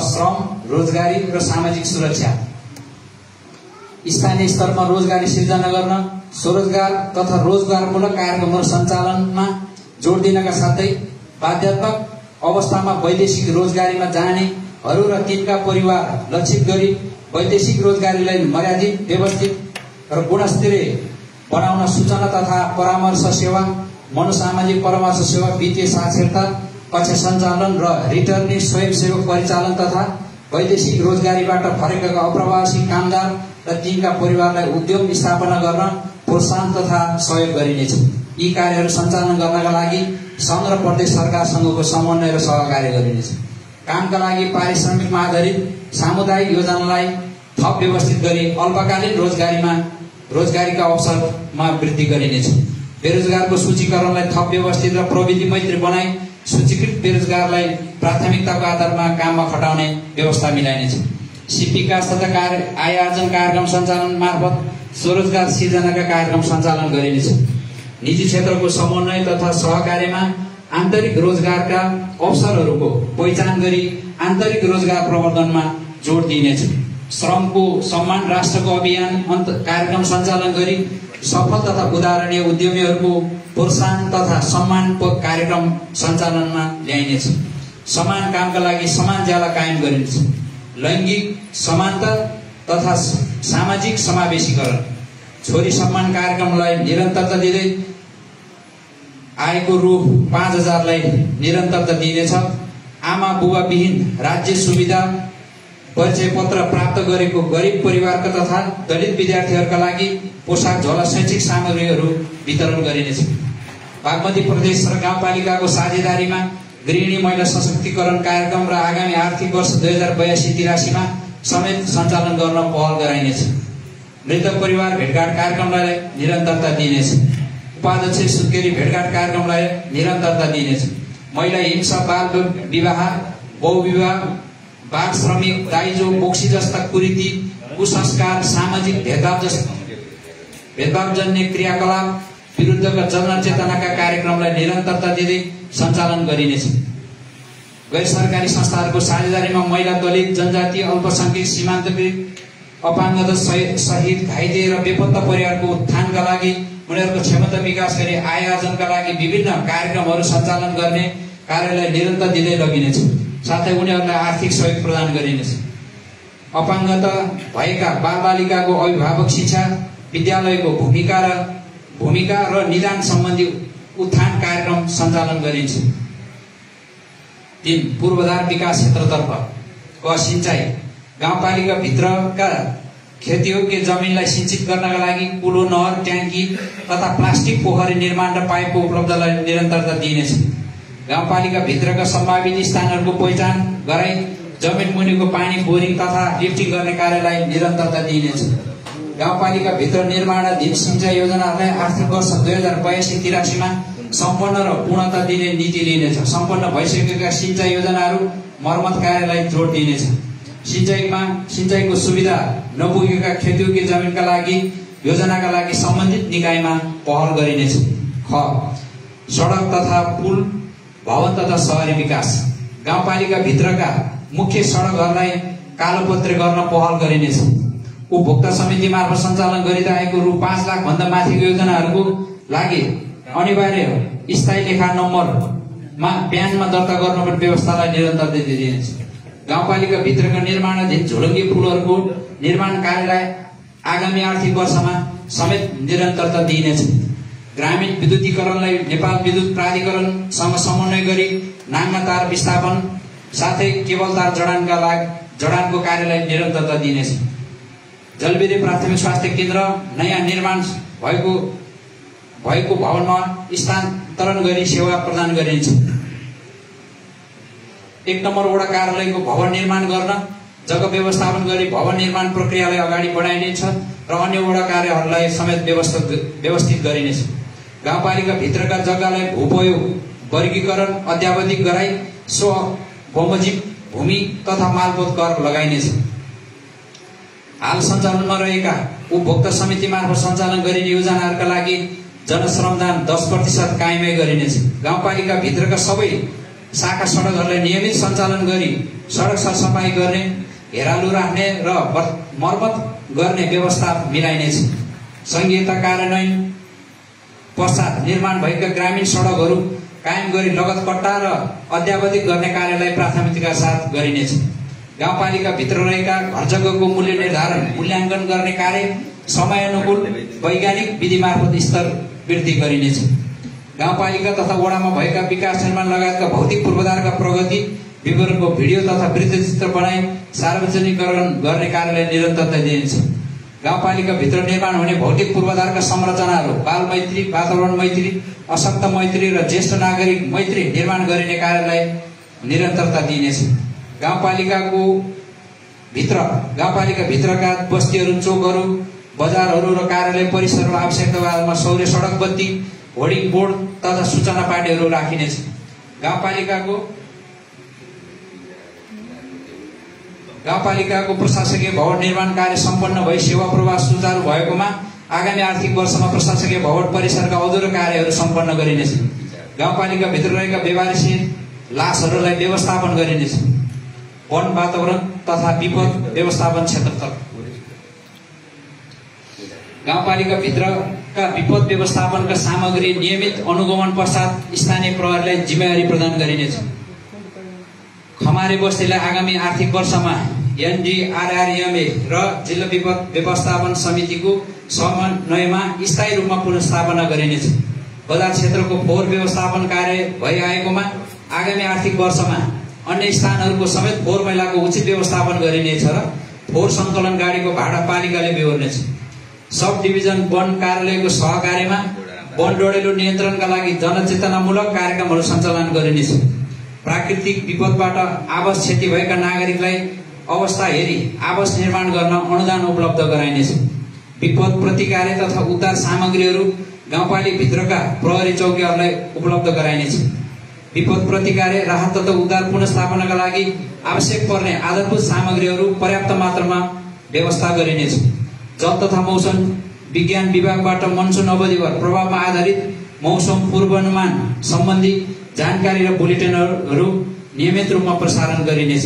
श्रम, रोजगारी र सामाजिक सुरक्षा, स्थानीय स्तरमा रोजगारी सिर्जना गर्न स्वरोजगार तथा रोजगारमूलक कार्यक्रमहरू सञ्चालनमा जोड दिनका साथै बाध्यात्मक अवस्थामा वैदेशिक रोजगारीमा जानेहरू र तिनका परिवार लक्षित गरी वैदेशिक रोजगारीलाई मर्यादित, व्यवस्थित र गुणस्तरीय बनाउन सूचना तथा परामर्श सेवा, मनोसामाजिक परामर्श सेवा, वित्तीय साक्षरता कक्षा सञ्चालन र रिटर्निङ स्वयंसेवक परिचालन तथा वैदेशिक रोजगारीबाट फर्केका अप्रवासी कामदार र तिनका परिवारलाई उद्योग स्थापना गर्न प्रोत्साहन तथा सहयोग गरिनेछ। यी कार्यहरू सञ्चालन गर्नका लागि सङ्घ र प्रदेश सरकारसँगको समन्वय र सहकार्य गरिनेछ। कामका लागि पारिश्रमिकमा आधारित सामुदायिक योजनालाई थप व्यवस्थित गरी अल्पकालीन रोजगारीका अवसरमा वृद्धि गरिनेछ। बेरोजगारको सूचीकरणलाई थप व्यवस्थित र प्रविधि मैत्री बनाई सूचीकृत बेरोजगारलाई प्राथमिकताको आधारमा काममा खटाउने व्यवस्था मिलाइनेछ। सिपविकास तथा आय आर्जन कार्यक्रम सञ्चालन मार्फत स्वरोजगार सिर्जनाका कार्यक्रम सञ्चालन गरिनेछ। निजी क्षेत्रको समन्वय तथा सहकार्यमा आन्तरिक रोजगारका अवसरहरूको पहिचान गरी आन्तरिक रोजगार प्रवर्धनमा जोड दिइनेछ। श्रमको सम्मान राष्ट्रको अभियान कार्यक्रम सञ्चालन गरी सफल तथा उदाहरणीय उद्यमीहरूको प्रोत्साहन तथा सम्मान कार्यक्रम सञ्चालनमा ल्याइनेछ। समान कामका लागि समान ज्याला कायम गरिनेछ। लैङ्गिक समानता तथा सामाजिक समावेशीकरण, छोरी सम्मान कार्यक्रमलाई निरन्तरता दिँदै आएको रु 5000लाई निरन्तरता दिइनेछ। आमा बुबा विहीन राज्य सुविधा परिचय पत्र प्राप्त गरेको गरिब परिवारका तथा दलित विद्यार्थीहरूका लागि पोसाक, झोला, शैक्षिक सामग्रीहरू वितरण गरिनेछ। बागमती प्रदेश र गाउँपालिकाको साझेदारीमा गृहिणी महिला सशक्तिकरण कार्यक्रम र आगामी आर्थिक वर्ष 2082-83 समेत सञ्चालन गर्न पहल गराइनेछ। मृतक परिवार भेटघाट कार्यक्रमलाई निरन्तरता दिइनेछ। उपाध्यक्ष सुत्केरी भेटघाट कार्यक्रमलाई निरन्तरता दिइनेछ। महिला हिंसा, बाल विवाह, बहुविवाह, बाल श्रमिक, दाइजो, बोक्सी जस्ता कुरीति, कुसंस्कार, सामाजिक भेदभावजन्य क्रियाकलाप विरुद्धका जनचेतनाका कार्यक्रमलाई निरन्तरता दिँदै सञ्चालन गरिनेछ। गैर सरकारी संस्थाहरूको साझेदारीमा महिला, दलित, जनजाति, अल्पसंख्यक, सीमान्तकृत, अपाङ्गता सहित घाइते र बेपत्ता परिवारको उत्थानका लागि उनीहरूको क्षमता विकास गरी आय आर्जनका लागि विभिन्न कार्यक्रमहरू सञ्चालन गर्ने कार्यलाई निरन्तर दिँदै लगिनेछ। साथै उनीहरूलाई आर्थिक सहयोग प्रदान गरिनेछ। अपाङ्गता भएका बालबालिकाको अभिभावक शिक्षा, विद्यालयको भूमिका र निदान सम्बन्धी उत्थान कार्यक्रम सञ्चालन गरिन्छ। 3. पूर्वाधार विकास क्षेत्रतर्फ सिंचाई, गाउँपालिका भित्रका खेतीयोग्य जमिनलाई सिंचित गर्नका लागि कुलो, नहर, ट्याङ्की तथा प्लास्टिक पोखरी निर्माण र पाइपको उपलब्धलाई निरन्तरता दिइनेछ। गाउँपालिका भित्रका सम्भावित स्थानहरूको पहिचान गराई जमिन मुनिको पानी बोरिङ तथा लिफ्टिङ गर्ने कार्यलाई निरन्तरता दिइनेछ। गाउँपालिका भित्र निर्माणाधीन सिंचाई योजनाहरूलाई आर्थिक वर्ष 2082-83 सम्पन्न र पूर्णता दिने नीति लिइनेछ। सम्पन्न भइसकेका सिंचाई योजनाहरू मर्मत कार्यलाई जोड दिइनेछ। सिंचाईको सुविधा नपुगेका खेतीयोग्य जमिनका लागि योजनाका लागि सम्बन्धित निकायमा पहल गरिनेछ। सडक तथा पुल, भवन तथा शहरी विकास, गाउँपालिका भित्रका मुख्य सडकहरूलाई कालोपत्रे गर्न पहल गरिनेछ। उपभोक्ता समिति मार्फत सञ्चालन गरिरहेको रु 5 लाख भन्दा माथिको योजनाहरूको लागि अनिवार्य स्थायी लेखा नम्बरमा प्यानमा दर्ता गर्नुपर्ने व्यवस्थालाई निरन्तरता दिइनेछ। गाउँपालिका भित्रका निर्माणाधीन झोलङ्गी पुलहरूको निर्माण कार्यलाई आगामी आर्थिक वर्षमा समेत निरन्तरता दिइनेछ। ग्रामीण विद्युतीकरणलाई नेपाल विद्युत प्राधिकरणसँग समन्वय गरी नाङ्गा तार विस्थापन साथै केबल तार जडानको कार्यलाई निरन्तरता दिइनेछ। जलविद्युत प्राथमिक स्वास्थ्य केन्द्र नयाँ निर्माण भएको भवनमा स्थानान्तरण गरी सेवा प्रदान गरिनेछ। 1 नम्बर वडा कार्यालयको भवन निर्माण गर्न जग्गा व्यवस्थापन गरी भवन निर्माण प्रक्रियालाई अगाडि बढाइनेछ र अन्य वडा कार्यहरूलाई समेत व्यवस्थित गरिनेछ। गाउँपालिका भित्रका जग्गालाई भूपयोग वर्गीकरण अध्यावधिक गराई सो बमोजिम भूमि तथा मालपोत कर लगाइनेछ। हाल सञ्चालनमा रहेका उपभोक्ता समिति मार्फत सञ्चालन गरिने योजनाहरूका लागि जनश्रमदान 10% कायमै गरिनेछ। गाउँपालिका भित्रका सबै शाखा सडकहरूलाई नियमित सञ्चालन गरी सडक सरसफाई गर्ने, हेरालु राख्ने र मर्मत गर्ने व्यवस्था मिलाइनेछ। संहिता कार्यान्वयन पश्चात निर्माण भएका ग्रामीण सडकहरू कायम गरी लगत कट्टा र अध्यावधिक गर्ने कार्यलाई प्राथमिकताका साथ गरिनेछ। गाउँपालिका भित्र रहेका घर जग्गाको मूल्य निर्धारण मूल्याङ्कन गर्ने कार्य समयानुकूल वैज्ञानिक विधि मार्फत स्तर वृद्धि गरिनेछ। गाउँपालिका तथा वडामा भएका विकास निर्माण लगायतका भौतिक पूर्वाधारका प्रगति विवरणको भिडियो तथा वृत्तचित्र बनाई सार्वजनिकरण गर्ने कार्यलाई निरन्तरता दिइनेछ। गाउँपालिका भित्र निर्माण हुने भौतिक पूर्वाधारका संरचनाहरू बाल मैत्री, वातावरण मैत्री, अशक्त मैत्री र ज्येष्ठ नागरिक मैत्री निर्माण गरिने कार्यलाई निरन्तरता दिइनेछ। गाउँपालिका भित्रका बस्तीहरू, चोकहरू, बजारहरू र कार्यालय परिसरको आवश्यकतामा सौर्य सडक बत्ती, होर्डिङ बोर्ड तथा सूचना पार्टीहरू राखिनेछ। गाउँपालिकाको प्रशासकीय भवन निर्माण कार्य सम्पन्न भई सेवा प्रवाह सुचारू भएकोमा आगामी आर्थिक वर्षमा प्रशासकीय भवन परिसरका अधुरो कार्यहरू सम्पन्न गरिनेछ। गाउँपालिका भित्र रहेका व्यवहारशील लासहरूलाई व्यवस्थापन गरिनेछ। वन, वातावरण तथा विपद व्यवस्थापन क्षेत्रतर्फ गाउँपालिका भित्रका विपद व्यवस्थापनका सामग्री नियमित अनुगमन पश्चात स्थानीय प्रहरीलाई जिम्मेवारी प्रदान गरिनेछ। खमारे बस्तीलाई आगामी आर्थिक वर्षमा एनडीआरआरएमए र जिल्ला विपद व्यवस्थापन समितिको समन्वयमा स्थायी रूपमा पुनर्स्थापना गरिनेछ। बजार क्षेत्रको फोहोर व्यवस्थापन कार्य भइआएकोमा आगामी आर्थिक वर्षमा अन्य स्थानहरूको समेत फोहोर मैलाको उचित व्यवस्थापन गरिनेछ र फोहोर सङ्कलन गाडीको भाडा पालिकाले बेहोर्नेछ। सब डिभिजन वन कार्यालयको सहकार्यमा वन डढेलो नियन्त्रणका लागि जनचेतनामूलक कार्यक्रमहरू सञ्चालन गरिनेछ। प्राकृतिक विपदबाट आवास क्षति भएका नागरिकलाई अवस्था हेरी आवास निर्माण गर्न अनुदान उपलब्ध गराइनेछ। विपद प्रतिकार तथा उद्धार सामग्रीहरू गाउँपालिका भित्रका प्रहरी चौकीहरूलाई उपलब्ध गराइनेछ। विपद प्रतिकार, राहत तथा उद्धार पुनर्स्थापनाका लागि आवश्यक पर्ने आधारभूत सामग्रीहरू पर्याप्त मात्रामा व्यवस्था गरिनेछ। जल तथा मौसम विज्ञान विभागबाट मनसुन अवधिभर प्रभावमा आधारित मौसम पूर्वानुमान सम्बन्धी जानकारी र बुलेटिनहरू नियमित रूपमा प्रसारण गरिनेछ।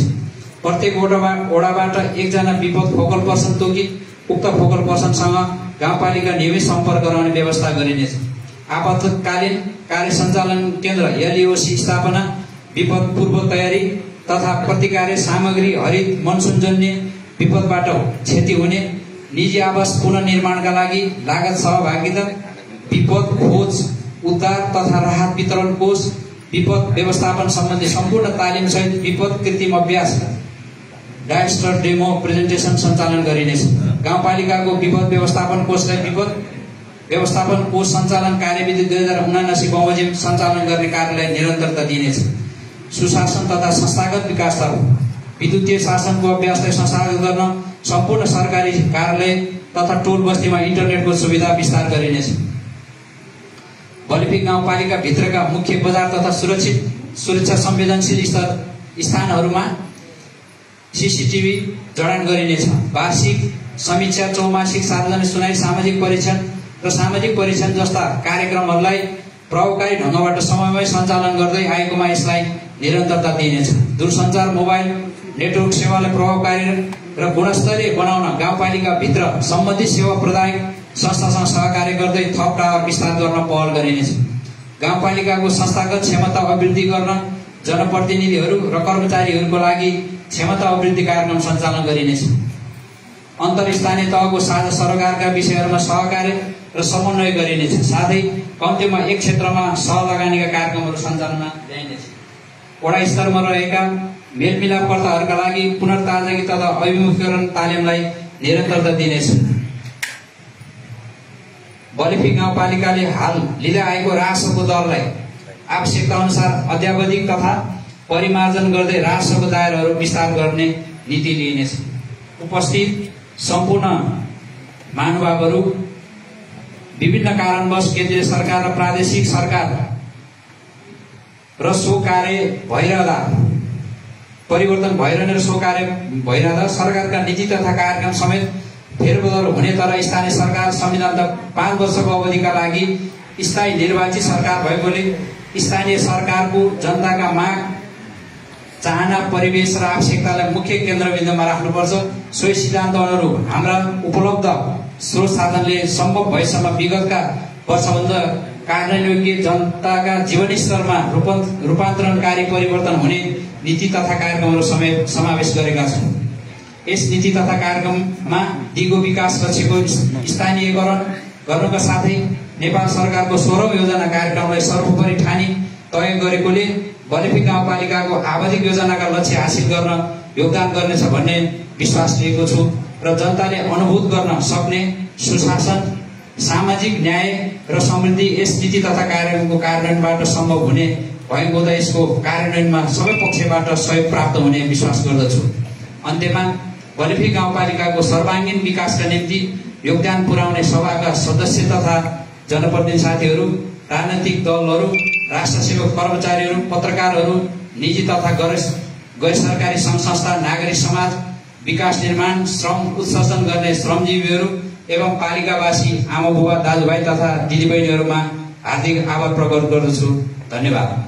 प्रत्येक वडाबाट एकजना विपद फोकल पर्सन तोकी उक्त फोकल पर्सनसँग गाउँपालिका नियमित सम्पर्क गराउने व्यवस्था गरिनेछ। आपतकालीन कार्य सञ्चालन केन्द्र एलईओसी स्थापना, विपद पूर्व तयारी तथा प्रतिकार सामग्री, हरित मनसुनजन्य विपदबाट क्षति हुने निजी आवास पुनर्निर्माणका लागि लागत सहभागिता, विपद खोज उद्धार तथा राहत वितरण कोष, विपद व्यवस्थापन सम्बन्धी सम्पूर्ण तालिम सहित विपद कृत्रिम अभ्यास डायस्टर डेमो प्रेजेन्टेसन सञ्चालन गरिनेछ। गाउँपालिकाको विपद व्यवस्थापन कोषलाई विपद व्यवस्थापन कोष सञ्चालन कार्यविधि 2079 बमोजिम सञ्चालन गर्ने कार्यलाई निरन्तरता दिइनेछ। सुशासन तथा संस्थागत विकासतर्फ विद्युतीय शासनको अभ्यासलाई संस्थागत गर्न सम्पूर्ण सरकारी कार्यालय तथा टोल बस्तीमा इन्टरनेटको सुविधा विस्तार गरिनेछ। बलिपी गाउँपालिका भित्रका मुख्य बजार तथा सुरक्षा संवेदनशील स्थानहरूमा सीसीटीभी जडान गरिनेछ। वार्षिक समीक्षा, चौमासिक सार्वजनिक सुनाई, सामाजिक परीक्षण र सामाजिक परीक्षण जस्ता कार्यक्रमहरूलाई प्रभावकारी ढङ्गबाट समयमै सञ्चालन गर्दै आएकोमा यसलाई निरन्तरता दिइनेछ। दूरसञ्चार, मोबाइल नेटवर्क सेवालाई प्रभावकारी र गुणस्तरीय बनाउन गाउँपालिकाभित्र सम्बन्धित सेवा प्रदायक संस्थासँग सहकार्य गर्दै थप टावर विस्तार गर्न पहल गरिनेछ। गाउँपालिकाको संस्थागत क्षमता अभिवृद्धि गर्न जनप्रतिनिधिहरू र कर्मचारीहरूको लागि क्षमता अभिवृद्धि कार्यक्रम सञ्चालन गरिनेछ। अन्तरस्थानीय तहको साझा सरोकारका विषयहरूमा सहकार्य र समन्वय गरिनेछ। साथै कम्तीमा एक क्षेत्रमा सहलगानीका कार्यक्रमहरू सञ्चालनमा ल्याइनेछ। वडा स्तरमा रहेका मेलमिलापकर्ताहरूका लागि पुनर्ताजगी तथा अभिमुखीकरण तालिमलाई निरन्तरता दिनेछ। बलिफी गाउँपालिकाले हाल लिँदै आएको राजस्वको दरलाई आवश्यकता अनुसार अध्यावधिक तथा परिमार्जन गर्दै राजस्वको दायराहरू विस्तार गर्ने नीति लिइनेछ। उपस्थित सम्पूर्ण महानुभावहरू, विभिन्न कारणवश केन्द्रीय सरकार र प्रादेशिक सरकार र सो कार्य भइरहँदा परिवर्तन भइरहने र सो कार्य भइरहँदा सरकारका नीति तथा कार्यक्रम समेत फेरबदल हुने, तर स्थानीय सरकार संविधान 5 वर्षको अवधिका लागि स्थायी निर्वाचित सरकार भएकोले स्थानीय सरकारको जनताका माग, चाहना, परिवेश र आवश्यकतालाई मुख्य केन्द्रबिन्दुमा राख्नुपर्छ। सोही सिद्धान्त अनुरूप हाम्रा उपलब्ध स्रोत साधनले सम्भव भएसम्म विगतका वर्षभन्दा कार्यान्वयनयोग्य जनताका जीवनस्तरमा रूपान्तरणकारी परिवर्तन हुने नीति तथा कार्यक्रमहरू समेत समावेश गरेका छौँ। यस नीति तथा कार्यक्रममा दिगो विकास लक्ष्यको स्थानीयकरण गर्नुका साथै नेपाल सरकारको 16औं योजना कार्यक्रमलाई सर्वोपरि ठानी तय गरेकोले बलिफी गाउँपालिकाको आवधिक योजनाका लक्ष्य हासिल गर्न योगदान गर्नेछ भन्ने विश्वास लिएको छु र जनताले अनुभूत गर्न सक्ने सुशासन, सामाजिक न्याय र समृद्धि यस नीति तथा कार्यक्रमको कार्यान्वयनबाट सम्भव हुने भएको हुँदा यसको कार्यान्वयनमा सबै पक्षबाट सहयोग प्राप्त हुने विश्वास गर्दछु। अन्त्यमा बलिफी गाउँपालिकाको सर्वाङ्गीन विकासका निम्ति योगदान पुर्याउने सभाका सदस्य तथा जनप्रतिनिधि साथीहरू, राजनैतिक दलहरू, राष्ट्र सेवक कर्मचारीहरू, पत्रकारहरू, निजी तथा गैर सरकारी सङ्घ संस्था, नागरिक समाज, विकास निर्माण, श्रम उत्सर्जन गर्ने श्रमजीवीहरू एवं पालिकावासी आमा बुबा दाजुभाइ तथा दिदीबहिनीहरूमा हार्दिक आभार प्रकट गर्दछु। धन्यवाद।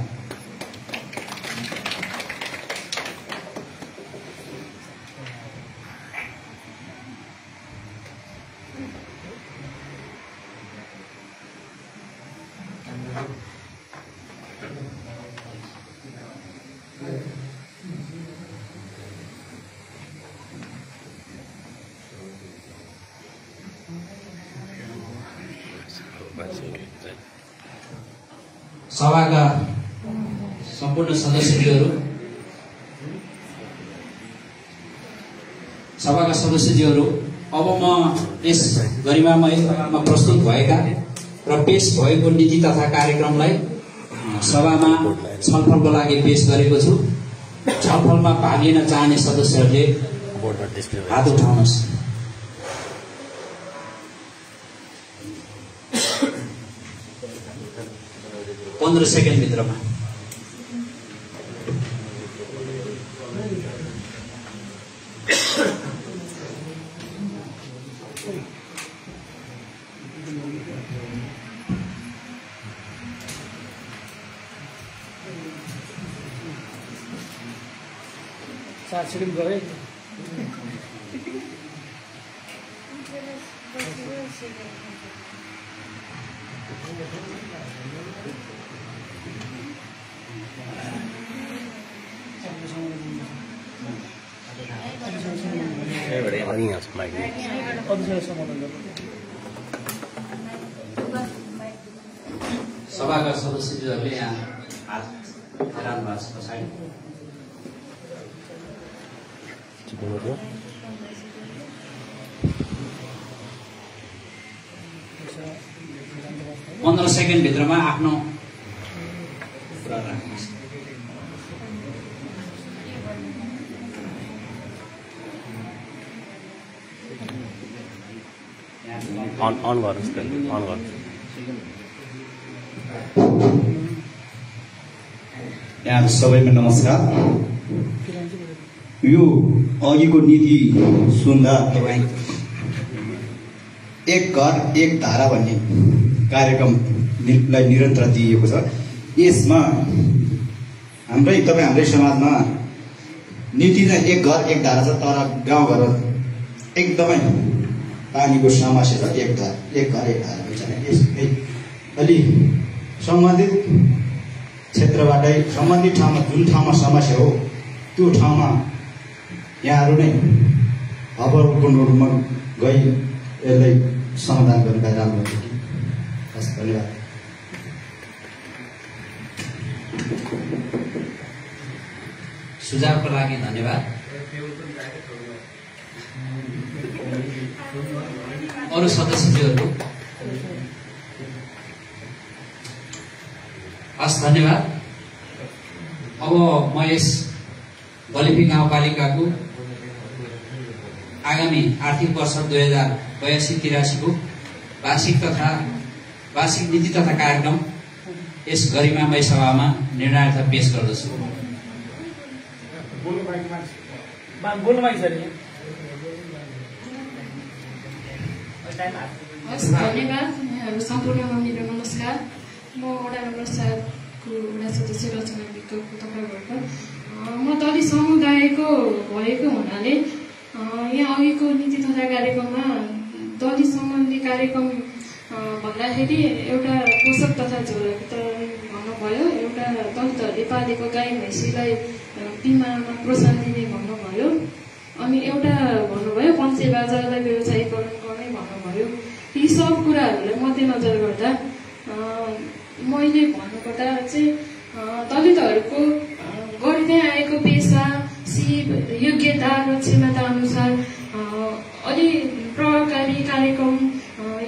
सभाका सम्पूर्ण सदस्यज्यूहरू, अब म यस गरिमामयमा प्रस्तुत भएका र पेश भएको नीति तथा कार्यक्रमलाई सभामा छलफलको लागि पेश गरेको छु। छलफलमा भाग लिन चाहने सदस्यहरूले हात उठाउनुहोस्। 15 सेकेन्ड भित्रमा। सभाका सदस्यहरूले यहाँ हात फेराउनु भएको छ पछाडि। 15 सेकेन्ड भित्रमा आफ्नो कुरा राख्नुहोस्। अन गर्नुहोस्, अन गर्नुहोस्। यहाँ सबैमा नमस्कार। यो अघिको नीति सुन्दा तपाईँ एक घर एक धारा भन्ने कार्यक्रमलाई निरन्तर दिइएको छ। यसमा हाम्रै समाजमा नीति चाहिँ एक घर एक धारा छ, तर गाउँघर एकदमै पानीको समस्या छ। एक घर एक धाराको छैन। यसै अलि सम्बन्धित क्षेत्रबाटै सम्बन्धित ठाउँमा जुन ठाउँमा समस्या हो त्यो ठाउँमा यहाँहरू नै अवलोकन रूपमा गई यसलाई समाधान गर्नु भए राम्रो हुन्छ कि। हस्, धन्यवाद। सुझावको लागि धन्यवाद। अरू सदस्यज्यूहरू? हस्, धन्यवाद। अब म यस गलेफी गाउँपालिकाको आगामी आर्थिक वर्ष 2082-83 को वार्षिक नीति तथा कार्यक्रम यस गरिमामय सभामा निर्णयार्थ पेश गर्दछु। धन्यवाद। यहाँहरू सम्पूर्णमा मेरो नमस्कार। म वडा नम्बर 7 को वडा सदस्य रचना विकको तर्फबाट म दलित समुदायको भएको हुनाले यहाँ अघिको नीति तथा कार्यक्रममा दलित सम्बन्धी कार्यक्रम भन्दाखेरि एउटा पोषक तथा झोल वितरण भन्नुभयो, एउटा दलितहरूले पालेको गाई भैँसीलाई बिमारमा प्रोत्साहन दिने भन्नुभयो, अनि एउटा भन्नुभयो पञ्चेबाजालाई व्यवसायीकरण गर्ने भन्नुभयो। यी सब कुराहरूलाई मध्यनजर गर्दा मैले भन्नुपर्दा चाहिँ दलितहरूको गरिँदै आएको पेसा, सिप, योग्यता र क्षमता अनुसार अलि प्रभावकारी कार्यक्रम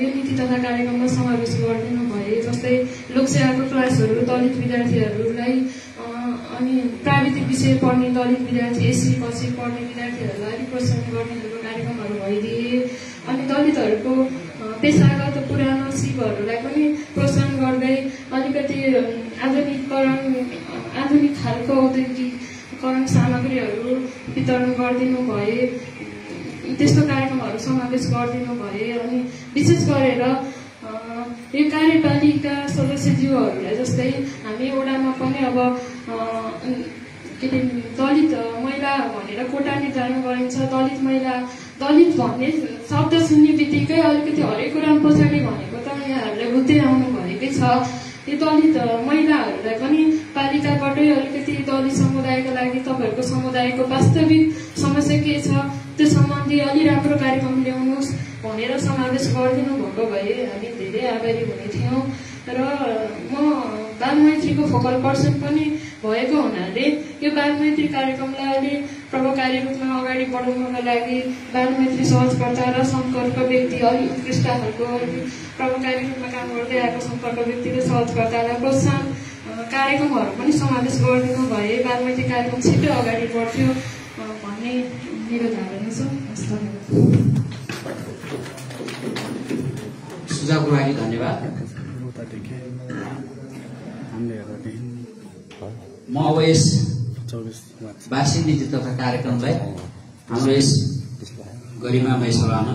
यो नीति तथा कार्यक्रममा समावेश गरिदिनु भए। जस्तै लोकसेवाको क्लासहरू दलित विद्यार्थीहरूलाई, अनि प्राविधिक विषय पढ्ने दलित विद्यार्थी, एससी पछि पढ्ने विद्यार्थीहरूलाई अलिक प्रोत्साहन गर्ने खालको कार्यक्रमहरू भइदिए, अनि दलितहरूको पेसागत पुरानो सिपहरूलाई पनि प्रोत्साहन गर्दै अलिकति आधुनिक खालको औद्योगिकरण सामग्रीहरू वितरण गरिदिनु भए, त्यस्तो कार्यक्रमहरू समावेश गरिदिनु भए। अनि विशेष गरेर यो कार्यपालिका सदस्यज्यूहरूलाई जस्तै हामी वडामा पनि अब दलित महिला भनेर कोटा निर्धारण गरिन्छ। दलित महिला, दलित भन्ने शब्द सुन्ने बित्तिकै अलिकति हरेक कुरा पछाडि भनेको त यहाँहरूले बुझ्दै आउनु भएकै छ। यो दलित महिलाहरूलाई पनि पालिकाबाटै अलिकति दलित समुदायको लागि तपाईँहरूको समुदायको वास्तविक समस्या के छ त्यो सम्बन्धी अलि राम्रो कार्यक्रम ल्याउनुहोस् भनेर समावेश गरिदिनु भएको भए हामी धेरै आभारी हुने थियौँ। र म बालमैत्रीको फोकल पर्सन पनि भएको हुनाले यो बालमैत्री कार्यक्रमलाई अलि प्रभावकारी रूपमा अगाडि बढाउनका लागि बालमैत्री सहजकर्ता र सम्पर्क व्यक्ति अलि उत्कृष्ट खालको प्रभावकारी रूपमा काम गर्दै आएको सम्पर्क व्यक्ति र सहजकर्तालाई प्रोत्साहन कार्यक्रमहरू पनि समावेश गरिदिनु भए बालमैत्री कार्यक्रम छिट्टै अगाडि बढ्थ्यो भन्ने मेरो धारणा छ। सुझावको लागि धन्यवाद। म अब यस वार्षिक नीति तथा कार्यक्रमलाई हाम्रो यस गरिमामय सभामा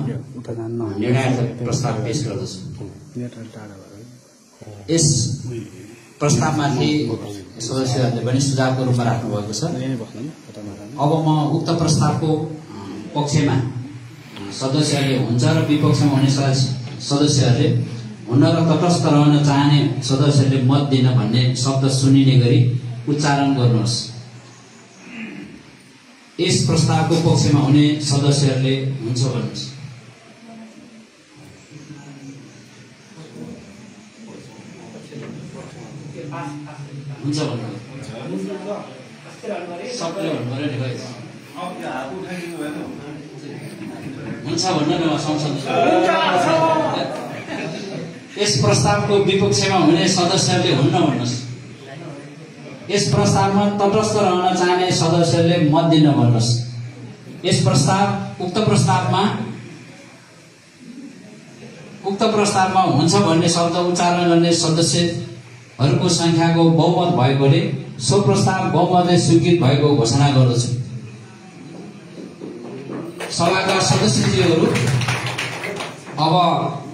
निर्णयार्थ प्रस्ताव पेश गर्दछु। यस प्रस्तावमाथि सदस्यहरूले पनि सुझावको रूपमा राख्नु भएको छ। अब म उक्त प्रस्तावको पक्षमा सदस्यहरूले हुन्छ र विपक्षमा हुने सदस्यहरूले हुन र तटस्थ रहन चाहने सदस्यहरूले मत दिन भन्ने शब्द सुनिने गरी उच्चारण गर्नुहोस्। यस प्रस्तावको पक्षमा हुने सदस्यहरूले हुन्छ भन्नुहोस्। हुन्छ भन्नुहोस्। सबैले भन्नु पर्यो नि। हुन्छ भन्नु न संसद। यस प्रस्तावको विपक्षमा हुने सदस्यहरूले हुन्न भन्नुहोस्। यस प्रस्तावमा तटस्थ रहन चाहने सदस्यहरूले मत दिन भन्नुहोस्। यस उक्त प्रस्तावमा हुन्छ भन्ने शब्द उच्चारण गर्ने सदस्यहरूको संख्याको बहुमत भएकोले सो प्रस्ताव बहुमतले स्वीकृत भएको घोषणा गर्दछु। सभाका सदस्यज्यूहरू, अब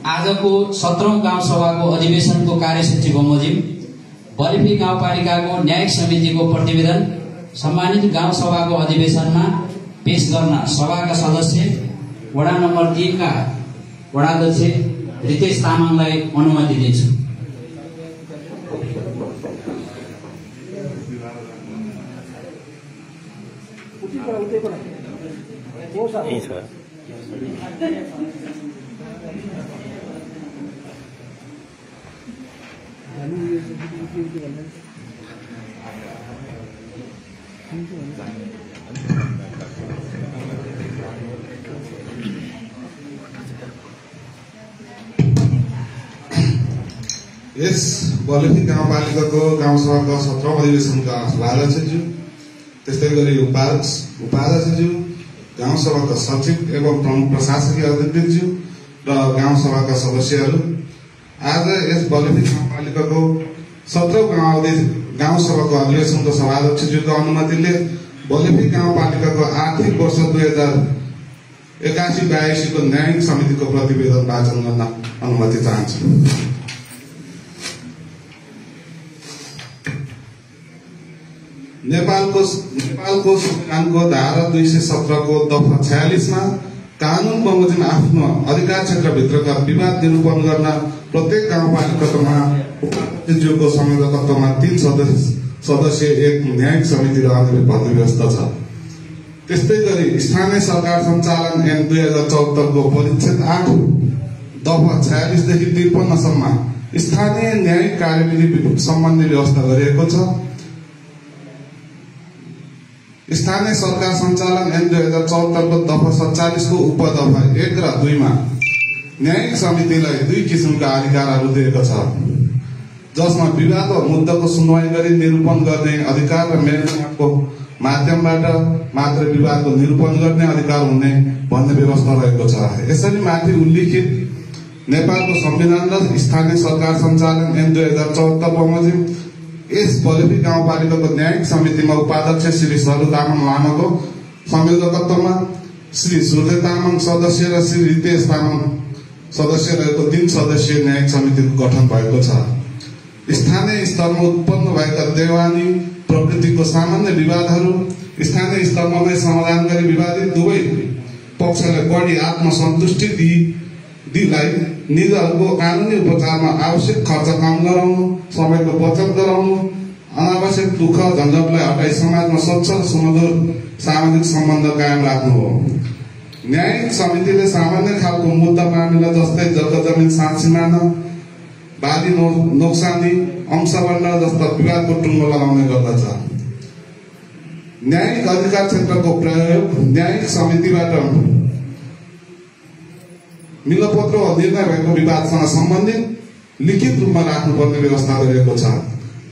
आजको 17औं गाउँ सभाको अधिवेशनको कार्यसूची बमोजिम गलेफी गाउँपालिकाको न्यायिक समितिको प्रतिवेदन सम्मानित गाउँ सभाको अधिवेशनमा पेश गर्न सभाका सदस्य वडा नम्बर 3 का वडाध्यक्ष रितेश तामाङलाई अनुमति दिन्छु। यस बलेफी गाउँपालिकाको गाउँसभाको 17औं अधिवेशनका सभाध्यक्षज्यू, त्यस्तै गरी उपाध्यक्षज्यू, गाउँसभाका सचिव एवं प्रमुख प्रशासकीय अधिकृतज्यू र गाउँसभाका सदस्यहरू, आज यस बलेफी गाउँपालिकाको 17औं गाउँसभाको अधिवेशनको सभाध्यक्षज्यूको अनुमतिले बलेफी गाउँपालिकाको आर्थिक वर्ष 2081-82 को न्यायिक समितिको प्रतिवेदन वाचन गर्न अनुमति चाहन्छु। नेपालको संविधानको धारा 217 को दफा 46 मा कानून बमोजिम आफ्नो अधिकार क्षेत्रभित्रका विवाद निरूपण गर्न प्रत्येक गाउँपालिकामा उपाध्यक्षको संयोजकत्वमा 3 सदस्य एक न्यायिक समिति रहने भन्ने व्यवस्था छ। त्यस्तै गरी स्थानीय सरकार सञ्चालन ऐन 2074 को परिच्छेद 8 दफा 46 देखि 53 सम्म स्थानीय न्यायिक कार्यविधि सम्बन्धी व्यवस्था गरिएको छ। स्थानीय सरकार सञ्चालन ऐन 2074 को दफा 47 को उपदफा 1 र 2 मा न्यायिक समितिलाई 2 किसिमका अधिकारहरू दिएको छ, जसमा विवाद वा मुद्दाको सुनवाई गरी निरूपण गर्ने अधिकार र मेलमिलापको माध्यमबाट मात्र विवादको निरूपण गर्ने अधिकार हुने भन्ने व्यवस्था रहेको छ। यसरी माथि उल्लिखित नेपालको संविधान र स्थानीय सरकार सञ्चालन ऐन 2074 बमोजिम यस बलेफी गाउँपालिकाको न्यायिक समितिमा उपाध्यक्ष श्री सरु तामाङ लामाको संयोजकत्वमा श्री सूर्य तामाङ सदस्य र श्री रितेश तामाङ सदस्य रहेको 3 सदस्यीय न्यायिक समितिको गठन भएको छ। स्थानीय स्तरमा उत्पन्न भएका देवानी प्रकृतिको सामान्य विवादहरू स्थानीय स्तरमा नै समाधान गरी विवादित दुवै पक्षलाई बढी आत्मसन्तुष्टि दिलाई निजहरूको कानूनी उपचारमा आवश्यक खर्च कम गराउनु, समयको बचत गराउनु, अनावश्यक दुःख झन्झटलाई हटाई समाजमा स्वच्छ र सुमधुर सामाजिक सम्बन्ध कायम राख्नु हो। न्यायिक समितिले सामान्य खालको मुद्दा मामिला जस्तै जग्गा जमिन साँचीमार्न, बाली नोक्सानी, अंशवर्ण जस्ता विवादको टुङ्गो लगाउने गर्दछ। न्यायिक अधिकार क्षेत्रको प्रयोग न्यायिक समितिबाट मिलपत्र वा निर्णय भएको विवादसँग सम्बन्धित लिखित रूपमा राख्नुपर्ने व्यवस्था गरिएको छ।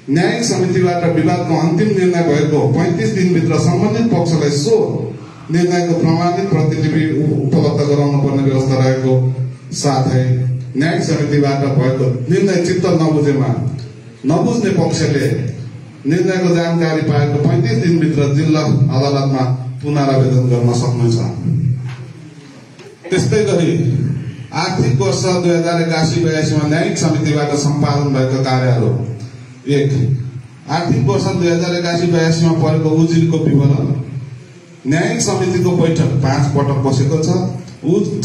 न्यायिक समितिबाट विवादको अन्तिम निर्णय भएको 35 दिनभित्र सम्बन्धित पक्षलाई सो निर्णयको प्रमाणित प्रतिलिपि उपलब्ध गराउनु पर्ने व्यवस्था रहेको साथै न्यायिक समितिबाट भएको निर्णय चित्त नबुझ्ने पक्षले निर्णयको जानकारी पाएको 35 दिनभित्र जिल्ला अदालतमा पुनरावेदन गर्न सक्नुहुन्छ। त्यस्तै गरी आर्थिक वर्ष 2081-82 मा न्यायिक समितिबाट सम्पादन भएका कार्यहरू 1 आर्थिक वर्ष 2081-82 मा परेको उजुरीको विवरण न्यायिक समितिको बैठक 5 पटक बसेको छ।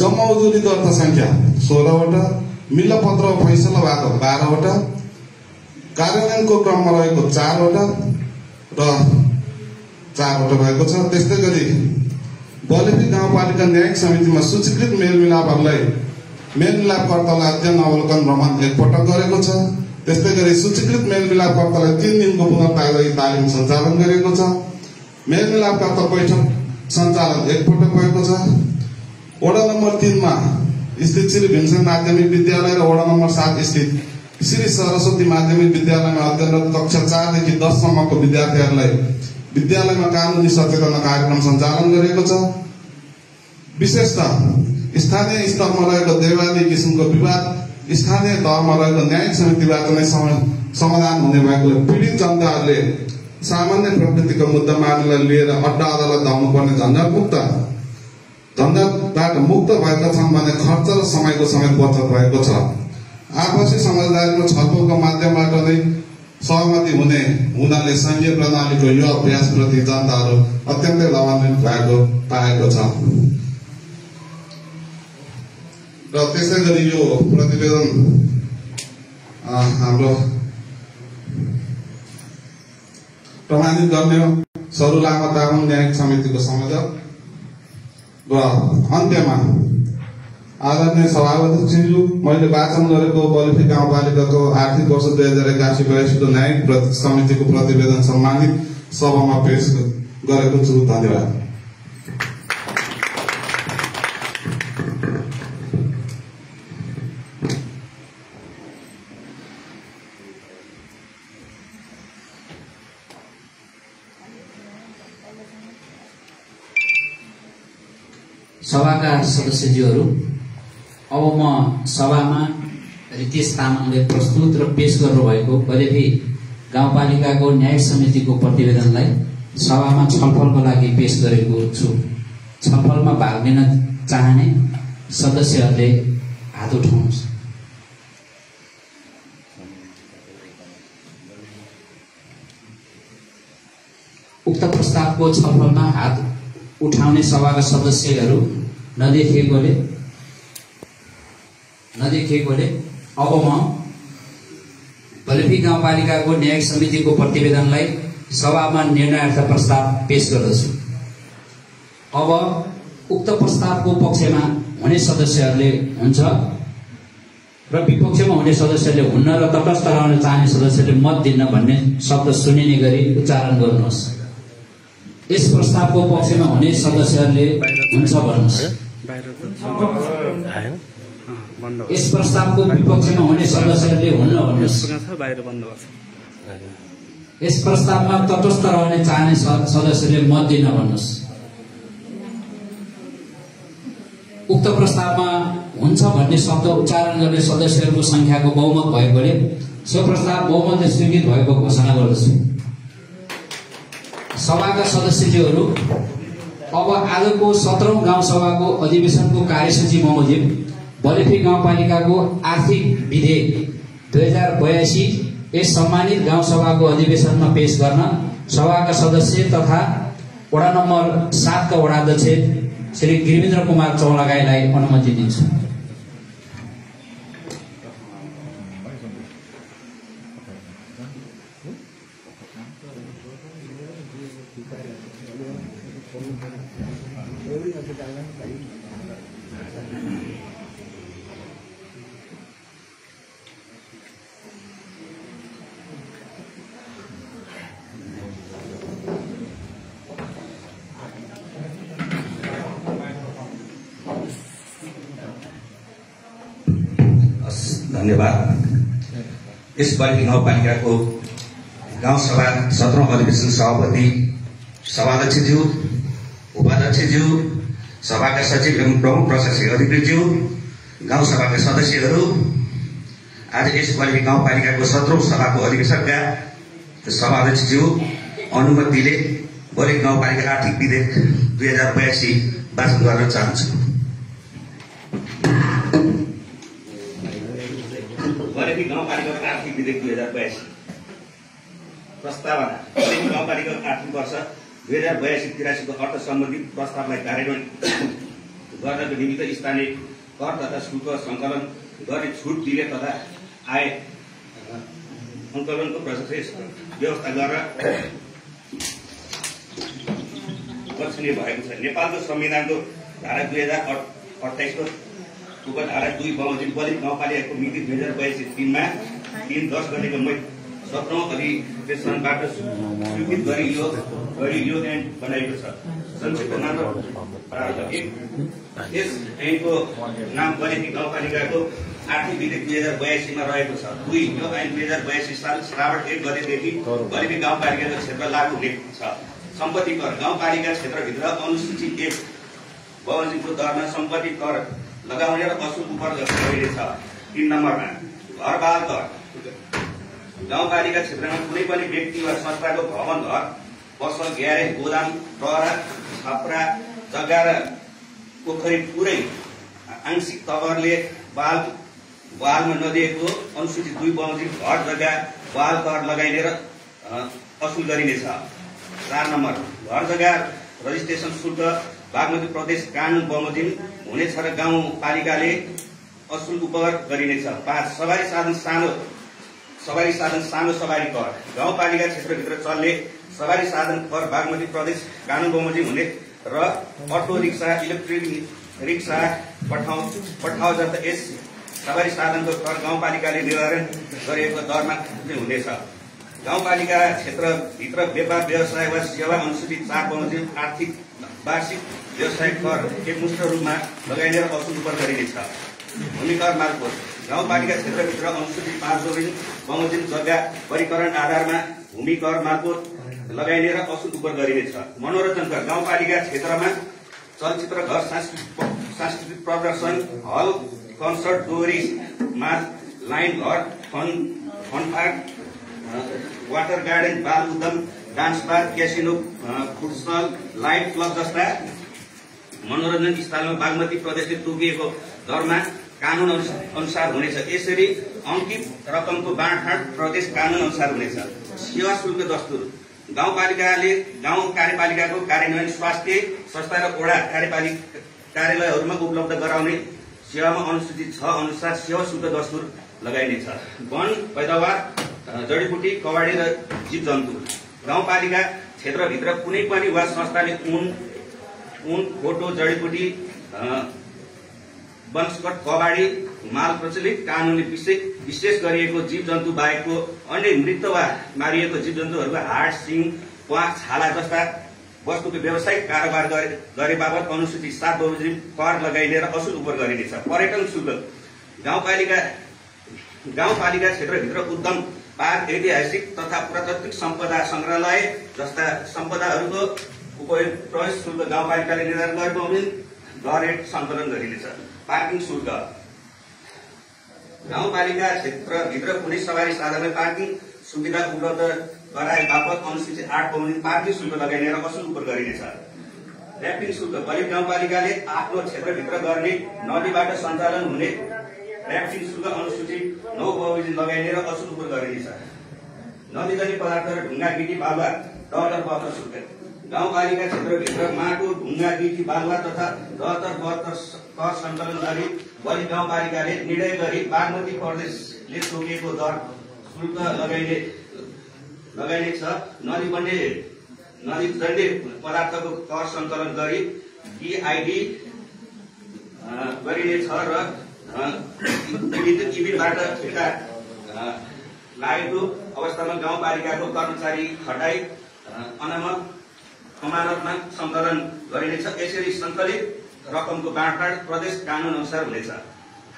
जम्मा उजुरी दर्ता संख्या 16 वटा, मिलपत्र फैसला भएको 12 वटा, कार्यान्वयनको क्रममा रहेको 4 वटा र 4 वटा भएको छ। त्यस्तै गरी बलेफी गाउँपालिका न्यायिक समितिमा सूचीकृत मेलमिलापकर्तालाई अध्ययन अवलोकन भ्रमण 1 पटक गरेको छ। त्यस्तै गरी सूचीकृत मेलमिलापकर्तालाई 3 दिनको पुनर्तालिम तालिम सञ्चालन गरेको छ। मेलमिलापकर्ता बैठक सञ्चालन 1 पटक भएको छ। वडा नम्बर 3 मा स्थित श्री भीमसेन माध्यमिक विद्यालय र वडा नम्बर 7 स्थित श्री सरस्वती माध्यमिक विद्यालयमा अध्ययनरत कक्षा 4 देखि 10 सम्मको विद्यार्थीहरूलाई विद्यालयमा कानूनी सचेतना कार्यक्रम सञ्चालन गरेको छ। विशेषतः स्थानीय स्तरमा रहेको देवाली किसिमको विवाद स्थानीय तहमा रहेको न्यायिक समितिबाट नै समाधान हुने भएकोले पीडित जनताहरूले सामान्य प्रकृतिको मुद्दा मामिला लिएर अड्डा अदालत धाउनुपर्ने झन्झटबाट मुक्त भएका छन् भने खर्च र समयको समेत बचत भएको छ। आपसी समझदारीको छलफलको माध्यमबाट नै सहमति हुनाले संघीय प्रणालीको यो अभ्यासप्रति जनताहरू अत्यन्तै लाभान्वित पाएको छ र त्यसै गरी यो प्रतिवेदन हाम्रो प्रमाणित गर्ने सरू लामा तामाङ न्यायिक समितिको संयोजक र अन्त्यमा आदरणीय सभापतिज्यू, मैले वाचन गरेको बलिफी गाउँपालिकाको आर्थिक वर्ष 2081-82 को न्यायिक समितिको प्रतिवेदन सम्मानित सभामा पेश गरेको छु। धन्यवाद। सभाका सदस्यज्यूहरू, अब म सभामा रितेश तामाङले प्रस्तुत र पेश गर्नुभएको बलेफी गाउँपालिकाको न्यायिक समितिको प्रतिवेदनलाई सभामा छलफलको लागि पेश गरेको छु। छलफलमा भाग लिन चाहने सदस्यहरूले हात उठाउनुहोस्। उक्त प्रस्तावको छलफलमा हात उठाउने सभाका सदस्यहरू नदेखिएकोले अब म बलेफी गाउँपालिकाको न्यायिक समितिको प्रतिवेदनलाई सभामा निर्णयार्थ प्रस्ताव पेश गर्दछु। अब उक्त प्रस्तावको पक्षमा हुने सदस्यहरूले हुन्छ र विपक्षमा हुने सदस्यहरूले हुन्न र तटस्थ रहन चाहने सदस्यले मत दिन भन्ने शब्द सुनिने गरी उच्चारण गर्नुहोस्। यस प्रस्तावको पक्षमा हुने सदस्यहरूले हुन्छ भन्नुहोस्। यस प्रस्तावको विपक्षमा हुने सदस्यहरूले हुन्न भन्नुहोस्। यस प्रस्तावमा तटस्थ रहने चाहने सदस्यले मत दिन भन्नुहोस्। उक्त प्रस्तावमा हुन्छ भन्ने शब्द उच्चारण गर्ने सदस्यहरूको संख्याको बहुमत भएकोले सो प्रस्ताव बहुमतले स्वीकृत भएको घोषणा गर्दछु। सभाका सदस्यज्यूहरू, अब आजको 17औं गाउँसभाको अधिवेशनको कार्यसूची बमोजिम बलेफी गाउँपालिकाको आर्थिक विधेयक 2082 यस सम्मानित गाउँसभाको अधिवेशनमा पेश गर्न सभाका सदस्य तथा वडा नम्बर 7 का वडाध्यक्ष श्री गिरिन्द्र कुमार चौलागाईलाई अनुमति दिन्छु। धन्यवाद। यस बलेफी गाउँपालिकाको गाउँसभा 17औं अधिवेशन सभापति, सभाध्यक्षज्यू, उपाध्यक्षज्यू, सभाका सचिव एवं प्रमुख प्रशासकीय अधिकृतज्यू, गाउँसभाका सदस्यहरू, आज यस बलेफी गाउँपालिकाको 17औं सभाको अधिवेशनका सभाध्यक्षज्यू अनुमतिले बलेफी गाउँपालिका आर्थिक विधेयक 2082 वाचन गर्न चाहन्छु। बलेफी गाउँपालिकाको आर्थिक विधेयक 2082 प्रस्तावना। बलेफी गाउँपालिकाको आर्थिक वर्ष 2082-83 को अर्थ सम्बन्धी प्रस्तावलाई कार्यान्वयन गर्नको निमित्त स्थानीय कर तथा शुल्क संकलन गर्ने छुट दिने तथा आय संकलनको प्रशासनिक व्यवस्था गरेर गच्छने भएको छ। नेपालको संविधानको धारा 2028 को उपधारा 2 बमोजिम बलेफी गाउँपालिकाको मिति 2082 मा 3/10 गतेको 17औं अधिवेशनबाट स्वीकृत गरियो ऐन बनाइएको छ। संक्षिप्त नाम यस ऐनको नाम बलेफी गाउँपालिकाको आर्थिक विधेयक 2082 मा रहेको छ। 2 यो ऐन 2082 साल श्रावण 1 गतेदेखि बलेफी गाउँपालिकाको क्षेत्र लागू हुने छ। सम्पत्ति कर गाउँपालिका क्षेत्रभित्र अनुसूची 1 बमोजिमको दरमा सम्पत्ति कर लगाउने र वसुल उपर गरिनेछ। 3 नम्बरमा घरबाल कर गाउँपालिका क्षेत्रमा कुनै पनि व्यक्ति वा संस्थाको भवन, घर, पसल, ग्यारेज, गोदाम, टहरा, छाप्रा, जग्गा र पोखरी पुरै आंशिक तवरले बालमा नदिएको अनुसूचित 2 बमोजिम घर जग्गा वाल कर लगाइने र असुल गरिनेछ। 4 नम्बर, घर जग्गा रजिस्ट्रेसन शुल्क बागमती प्रदेश कानून बमोजिम हुनेछ र गाउँपालिकाले असुल उपर गरिनेछ। 5, सवारी साधन सानो सवारी कर गाउँपालिका क्षेत्रभित्र चल्ने सवारी साधन कर बागमती प्रदेश कानून बमोजिम हुने र अटो रिक्सा, इलेक्ट्रिक रिक्सा, पठाउ जस्ता यस सवारी साधनको कर गाउँपालिकाले निर्धारण गरिएको दरमा हुनेछ। गाउँपालिका क्षेत्रभित्र व्यापार व्यवसाय वा सेवा अनुसूचित 4 बमोजिम आर्थिक वार्षिक व्यवसाय कर एकमुष्ट रूपमा लगाइने र असुल उपर गरिनेछ। भूमि कर मालपोत गाउँपालिका क्षेत्रभित्र अनुसूचित 5 बमोजिम जग्गा वर्गीकरण आधारमा भूमि कर मालपोत लगाइने र असुल उपर गरिनेछ। मनोरञ्जन कर गाउँपालिका क्षेत्रमा चलचित्र घर, सांस्कृतिक प्रदर्शन हल, कन्सर्ट, डोरी मार्च, लाइन घर, फन पार्क, वाटर गार्डन, बाल उद्यम, dance bar, casino, futsal, light club जस्ता मनोरञ्जन स्थलमा बागमती प्रदेशले तोकिएको दरमा कानून अनुसार हुनेछ। यसरी अंकित रकमको बाँडफाँड प्रदेश कानून अनुसार हुनेछ। सेवा शुल्क दस्तुर गाउँपालिकाले गाउँ कार्यपालिकाको कार्यान्वयन स्वास्थ्य संस्था र वडा कार्यालयहरूमा उपलब्ध गराउने सेवामा अनुसूचित 6 अनुसार सेवा शुल्क दस्तुर लगाइनेछ। वन पैदावार जडीबुटी, कवाडी र जीव जन्तु गाउँपालिका क्षेत्रभित्र कुनै पनि वा संस्थाले ऊन, फोटो, जडीबुटी, वनस्पत, कवाडी, माल प्रचलित कानूनी विशेष गरिएको जीव जन्तु बाहेकको अन्य मृत वा मारिएको जीव जन्तुहरूको हाड, सिङ, प्वाख, छाला जस्ता वस्तुको व्यावसायिक कारोबार गरे बापत अनुसूचित 7 बमोजिम कर लगाइने र असुल उपर गरिनेछ। पर्यटन शुल्क गाउँपालिका क्षेत्रभित्र उद्यम पार्क, ऐतिहासिक तथा पुरातात्विक सम्पदा संग्रहालय जस्ता सम्पदाहरूको उपयोग प्रवेश शुल्क गाउँपालिकाले निर्धारण गरे बमोजिम दर रेट सङ्कलन गरिनेछ। पार्किङ शुल्क गाउँपालिका क्षेत्रभित्र कुनै सवारी साधनलाई पार्किङ सुविधा उपलब्ध गराए बापत अनुसूचित 8 बमोजिम पार्किङ शुल्क लगाइने र असुल उपर गरिनेछ। ऱ्याफ्टिङ शुल्क गरिब गाउँपालिकाले आफ्नो क्षेत्रभित्र गर्ने नदीबाट सञ्चालन हुने ऱ्याफ्टिङ शुल्क अनुसूचित 9 बमोजिम लगाइने र असुल उपर गरिनेछ। नदीजन्य पदार्थ र ढुङ्गा, गिटी, बालुवा 72 शुल्क गाउँपालिका क्षेत्रभित्र माटो, ढुङ्गा, गिटी, बालुवा तथा 72 कर सङ्कलन गरी गरिब गाउँपालिकाले निर्णय गरी बागमती प्रदेशले तोकिएको दर शुल्क लगाइनेछ। नदीजन्य पदार्थको कर सङ्कलन गरी डिआइडी गरिनेछ र विद्युत इबिनबाट ठेक्का लागेको अवस्थामा गाउँपालिकाको कर्मचारी खटाई अमानतमा सङ्कलन गरिनेछ। यसरी सङ्कलित रकमको बाँडफाँड प्रदेश कानून अनुसार हुनेछ।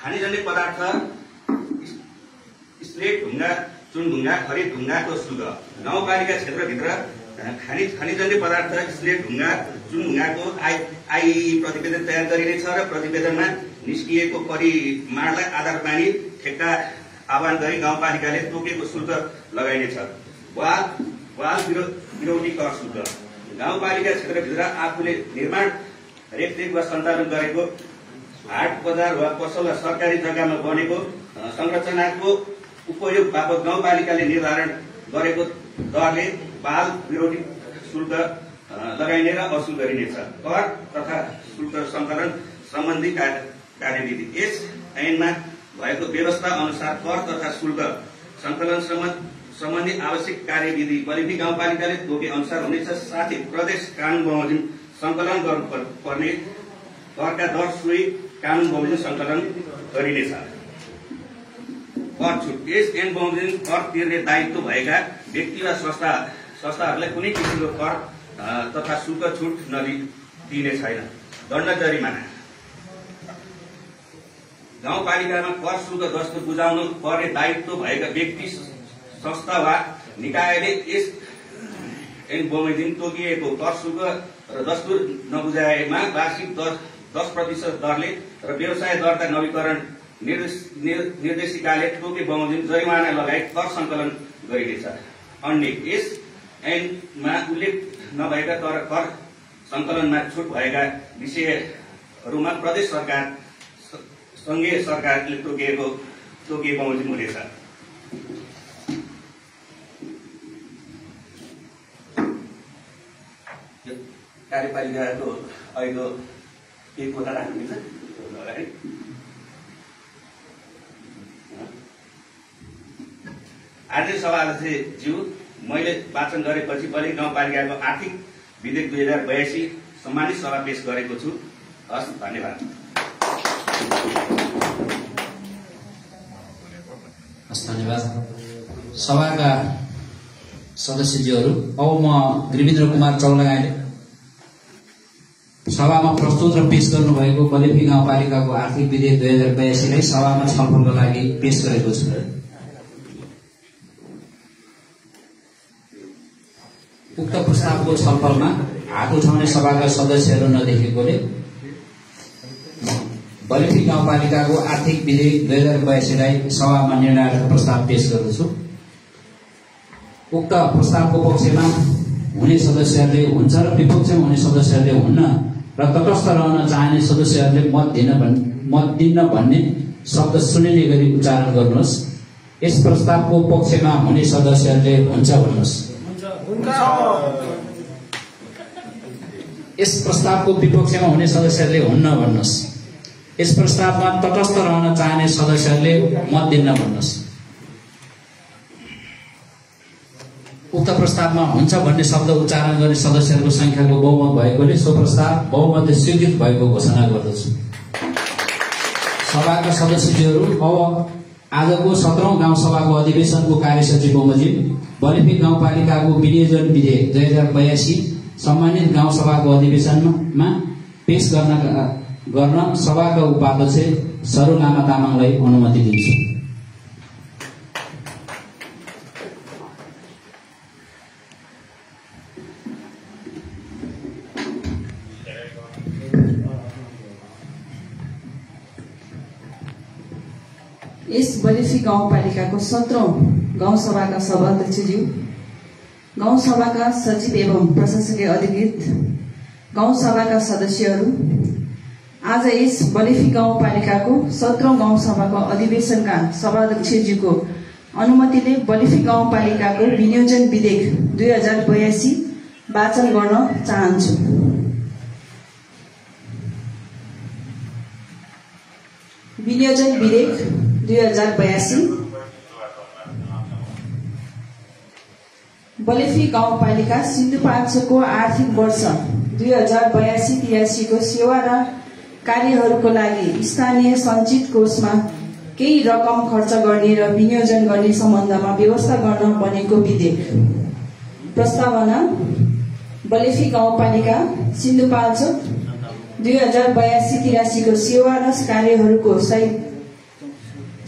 खानीजन्य पदार्थ स्लेट ढुङ्गा, चुन ढुङ्गा, खरिद ढुङ्गाको शुल्क गाउँपालिका क्षेत्रभित्र खानीजन्य पदार्थ स्लेट ढुङ्गा, चुन ढुङ्गाको आइई प्रतिवेदन तयार गरिनेछ र प्रतिवेदनमा निस्किएको परिमाणलाई आधार मानी ठेक्का आह्वान गरी गाउँपालिकाले तोकेको शुल्क लगाइनेछ। वाल विरोधी कर शुल्क गाउँपालिका क्षेत्रभित्र आफूले निर्माण, रेखदेख वा सञ्चालन गरेको हाट, बजार वा पसल वा सरकारी जग्गामा बनेको संरचनाको उपयोग बापत गाउँपालिकाले निर्धारण गरेको दरले बाल विरोधी शुल्क लगाइने र असुल गरिनेछ। कर तथा शुल्क सङ्कलन सम्बन्धी कार्यविधि यस ऐनमा भएको व्यवस्था अनुसार कर तथा शुल्क सङ्कलन सम्बन्धी आवश्यक कार्यविधि बलिपी गाउँपालिकाले तोके अनुसार हुनेछ। साथै प्रदेश कानून बमोजिम सङ्कलन गर्नुपर्ने करका दर सोही कानून बमोजिम सङ्कलन गरिनेछ। कर छुट यस ऐन बमोजिम कर तिर्ने दायित्व भएका व्यक्ति वा संस्थाहरूलाई कुनै किसिमको कर तथा शुल्क छुट दिइने छैन। दण्ड जरिमाना गाउँपालिकामा कर शुल्क दस्तुर बुझाउनु पर्ने दायित्व भएका व्यक्ति, संस्था वा निकायले यस ऐन बमोजिम तोकिएको कर शुल्क र दस्तुर नबुझाएमा वार्षिक 10% दरले र व्यवसाय दर्ता नवीकरण निर्देशिकाले तोके बमोजिम जरिमाना लगायत कर सङ्कलन गरिनेछ। अन्य यस ऐनमा उल्लेख नभएका तर कर सङ्कलनमा छुट भएका विषयहरूमा प्रदेश सरकार, सङ्घीय सरकारले तोकिए बमोजिम हुनेछ। कार्यपालिकाको अहिलेको एक कोठा राख्नु मिल्छ अगाडि आदरणीय सभाध्यक्षज्यू, मैले वाचन गरेपछि बलिक गाउँपालिकाको आर्थिक विधेयक 2082 सम्मानित सभा पेश गरेको छु। हस्, धन्यवाद। हस्, धन्यवाद। सभाका सदस्यज्यूहरू, अब म गृहेन्द्र कुमार चौलागाईले सभामा प्रस्तुत र पेश गर्नुभएको बलेफी गाउँपालिकाको आर्थिक विधेयक 2082 लाई सभामा छलफलको लागि पेश गरेको छु। उक्त प्रस्तावको छलफलमा हात उठाउने सभाका सदस्यहरू नदेखेकोले बलेफी गाउँपालिकाको आर्थिक विधेयक 2082 लाई सभामा निर्णयार्थ प्रस्ताव पेश गर्दछु। उक्त प्रस्तावको पक्षमा हुने सदस्यहरूले हुन्छ र विपक्षमा हुने सदस्यहरूले हुन्न र तटस्थ रहन चाहने सदस्यहरूले मत दिन्न भन्ने शब्द सुनिने गरी उच्चारण गर्नुहोस्। यस प्रस्तावको पक्षमा हुने सदस्यहरूले हुन्छ भन्नुहोस्। यस प्रस्तावको विपक्षमा हुने सदस्यहरूले हुन्न भन्नुहोस्। यस प्रस्तावमा तटस्थ रहन चाहने सदस्यहरूले मत दिन्न भन्नुहोस्। उक्त प्रस्तावमा हुन्छ भन्ने शब्द उच्चारण गर्ने सदस्यहरूको संख्याको बहुमत भएकोले सो प्रस्ताव बहुमतले स्वीकृत भएको घोषणा गर्दछु। सभाका सदस्यहरू, अब आजको 17औं गाउँसभाको अधिवेशनको कार्यसूची बमोजिम बलेफी गाउँपालिकाको विनियोजन विधेयक 2082 सम्मानित गाउँसभाको अधिवेशनमा पेश गर्न सभाका उपाध्यक्ष सरू लामा तामाङलाई अनुमति दिन्छु। यस बलेफी गाउँपालिकाको 17औं गाउँसभाका सभाध्यक्षज्यू, गाउँसभाका सचिव एवं प्रशासकीय अधिकृत, गाउँसभाका सदस्यहरू, आज यस बलेफी गाउँपालिकाको 17औं गाउँसभाको अधिवेशनका सभाध्यक्षज्यूको अनुमतिले बलेफी गाउँपालिकाको विनियोजन विधेयक 2082 वाचन गर्न चाहन्छु। विनियोजन विधेयक 2082 बलेफी गाउँपालिका सिन्धुपाल्चोकको आर्थिक वर्ष 2082-83 को सेवा र कार्यहरूको लागि स्थानीय सञ्चित कोषमा केही रकम खर्च गर्ने र विनियोजन गर्ने सम्बन्धमा व्यवस्था गर्न बनेको विधेयक। प्रस्तावना: बलेफी गाउँपालिका सिन्धुपाल्चोक 2082-83 को सेवा र कार्यहरूको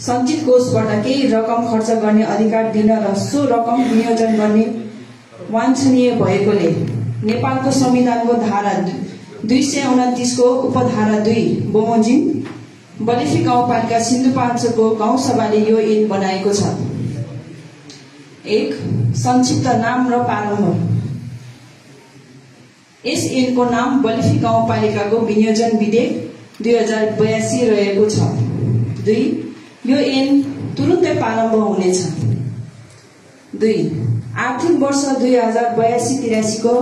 सञ्चित कोषबाट केही रकम खर्च गर्ने अधिकार दिन र सो रकम विनियोजन गर्ने वाञ्छनीय भएकोले नेपालको संविधानको धारा 229 को उपधारा 2 बमोजिम बलेफी गाउँपालिका सिन्धुपाल्चोकको गाउँसभाले यो ऐन बनाएको छ। 1. संक्षिप्त नाम र प्रारम्भ। यस ऐनको नाम बलेफी गाउँपालिकाको विनियोजन विधेयक 2082 रहेको छ। 2. यो ऐन तुरुन्तै प्रारम्भ हुनेछ। 2. आर्थिक वर्ष 2082-83 को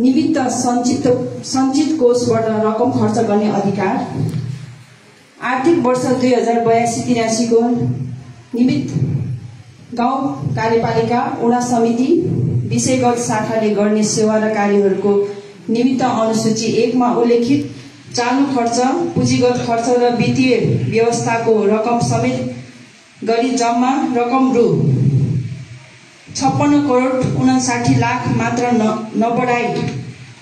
निमित्त सञ्चित कोषबाट रकम खर्च गर्ने अधिकार। आर्थिक वर्ष 2082-83 को निमित्त गाउँ कार्यपालिका वडा समिति विषयगत शाखाले गर्ने सेवा र कार्यहरूको निमित्त अनुसूची 1 मा उल्लेखित चालू खर्च, पुँजीगत खर्च र वित्तीय व्यवस्थाको रकम समेत गरी जम्मा रकम रु 56,59,00,000 मात्र नबढाई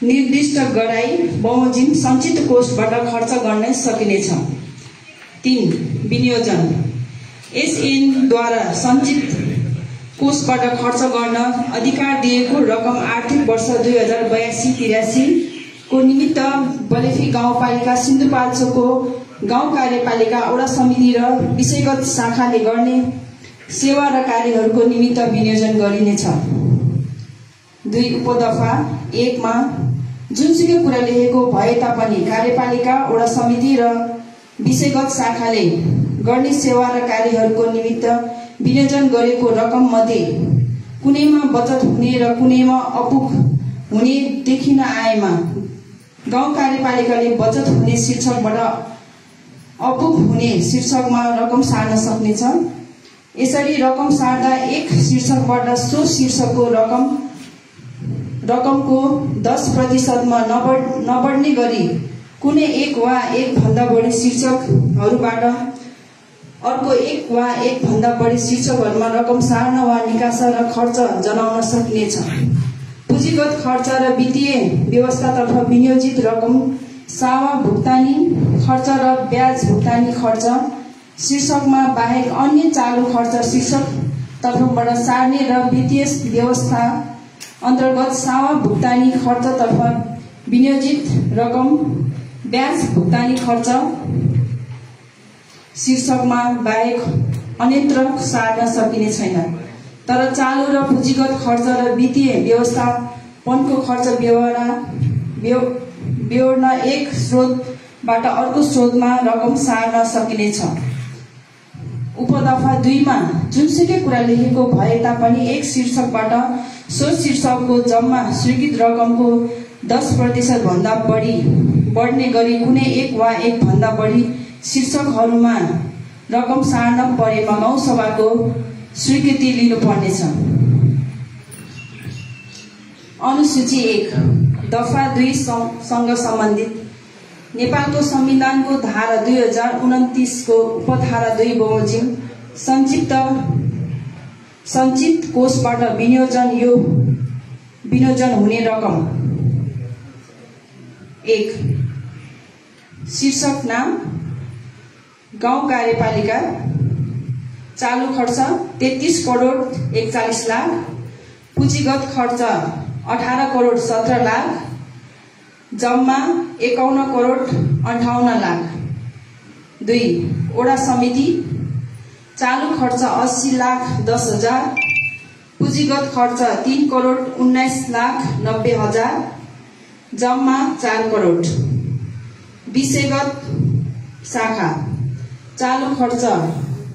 निर्दिष्ट गराई बमोजिम सञ्चित कोषबाट खर्च गर्न सकिनेछ। 3. विनियोजन। यस ऐनद्वारा सञ्चित कोषबाट खर्च गर्न अधिकार दिएको रकम आर्थिक वर्ष 2082-83 को निमित्त बलेफी गाउँपालिका सिन्धुपाल्चोकको गाउँ कार्यपालिका वडा समिति र विषयगत शाखाले गर्ने सेवा र कार्यहरूको निमित्त विनियोजन गरिनेछ। 2. उपदफा 1 मा जुनसुकै कुरा लेखेको भए तापनि कार्यपालिका वडा समिति र विषयगत शाखाले गर्ने सेवा र कार्यहरूको निमित्त विनियोजन गरेको रकम मध्ये कुनैमा बचत हुने र कुनैमा अपुग हुने देखिन आएमा गाउँ कार्यपालिकाले बचत हुने शीर्षकबाट अपुग हुने शीर्षकमा रकम सार्न सक्नेछ। यसरी रकम सार्दा एक शीर्षकबाट सो शीर्षकको रकमको 10% नबढ्ने गरी कुनै एक वा एक भन्दा बढी शीर्षकहरूबाट अर्को एक वा एक भन्दा बढी शीर्षकहरूमा रकम सार्न वा निकास र खर्च जनाउन सकिनेछ। पुँजीगत खर्च र वित्तीय व्यवस्थातर्फ विनियोजित रकम सावा भुक्तानी खर्च र ब्याज भुक्तानी खर्च शीर्षकमा बाहेक अन्य चालू खर्च शीर्षकतर्फबाट सार्ने र वित्तीय व्यवस्था अन्तर्गत सावा भुक्तानी खर्चतर्फ विनियोजित रकम ब्याज भुक्तानी खर्च शीर्षकमा बाहेक अन्यत्र सार्न सकिने छैन। तर चालू र पुँजीगत खर्च र वित्तीय व्यवस्थापनको खर्च बेहोर्न एक स्रोतबाट अर्को स्रोतमा रकम सार्न सकिनेछ। उपदफा 2 मा जुनसुकै कुरा लेखेको भए तापनि एक शीर्षकबाट सो शीर्षकको जम्मा स्वीकृत रकमको 10% भन्दा बढ्ने गरी कुनै एक वा एक भन्दा बढी शीर्षकहरूमा रकम सार्न परेमा गाउँसभाको स्वीकृति लिनुपर्नेछ। अनुसूची 1 दफा 2 सँग सम्बन्धित नेपालको संविधानको धारा 2029 को उपधारा 2 बमोजिम सञ्चित कोषबाट विनियोजन हुने रकम 1 शीर्षक नाम गाउँ कार्यपालिका चालू खर्च 33 करोड 41 लाख पुँजीगत खर्च 18 करोड 17 लाख जम्मा 51 करोड 58 लाख 2 ओडा समिति चालू खर्च 80 लाख 10 हजार पुँजीगत खर्च 3 करोड 19 लाख 90 हजार जम्मा 4 करोड विषयगत शाखा चालू खर्च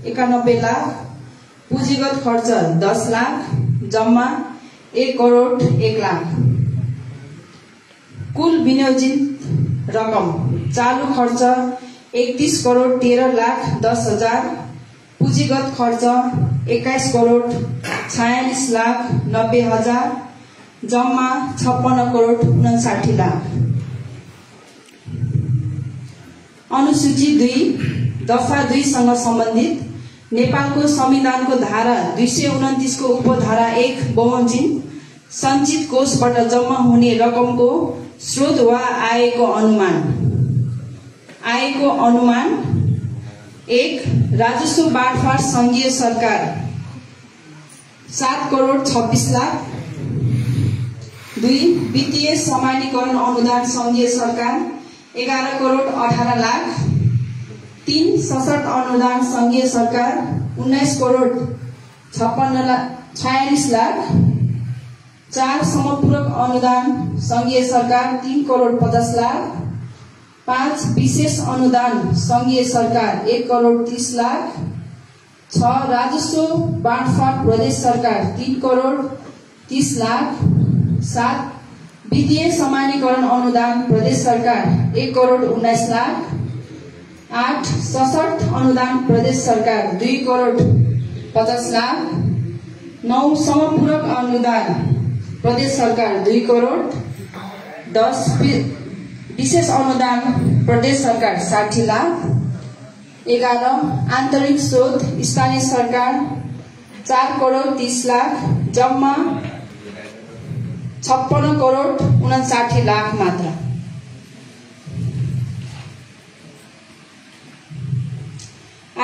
91 लाख पुँजीगत खर्च 10 लाख जम्मा 1 करोड 1 लाख कुल विनियोजित रकम चालू खर्च 31 करोड 13 लाख 10 हजार पुँजीगत खर्च 21 करोड 46 लाख 90 हजार जम्मा 56 करोड 59 लाख। अनुसूची 2 दफा 2 सँग सम्बन्धित नेपालको संविधानको धारा 229 को उपधारा 1 बमोजिम सञ्चित कोषबाट जम्मा हुने रकमको स्रोत वा आयको अनुमान 1 राजस्व बाँडफाँड संघीय सरकार 7 करोड 26 लाख 2 वित्तीय समानीकरण अनुदान संघीय सरकार 11 करोड 18 लाख 3 सशर्त अनुदान संघीय सरकार 19 करोड 46 लाख 4 समपूरक अनुदान संघीय सरकार 3 करोड 50 लाख 5 विशेष अनुदान संघीय सरकार 1 करोड 30 लाख 6 राजस्व बाँडफाँड प्रदेश सरकार 3 करोड 30 लाख 7 वित्तीय समानीकरण अनुदान प्रदेश सरकार 1 करोड 19 लाख 8 सशर्त अनुदान प्रदेश सरकार 2 करोड 50 लाख 9 समपूरक अनुदान प्रदेश सरकार 2 करोड 10 विशेष अनुदान प्रदेश सरकार 60 लाख 11 आन्तरिक स्रोत स्थानीय सरकार 4 करोड 30 लाख जम्मा 56 करोड 59 लाख मात्र।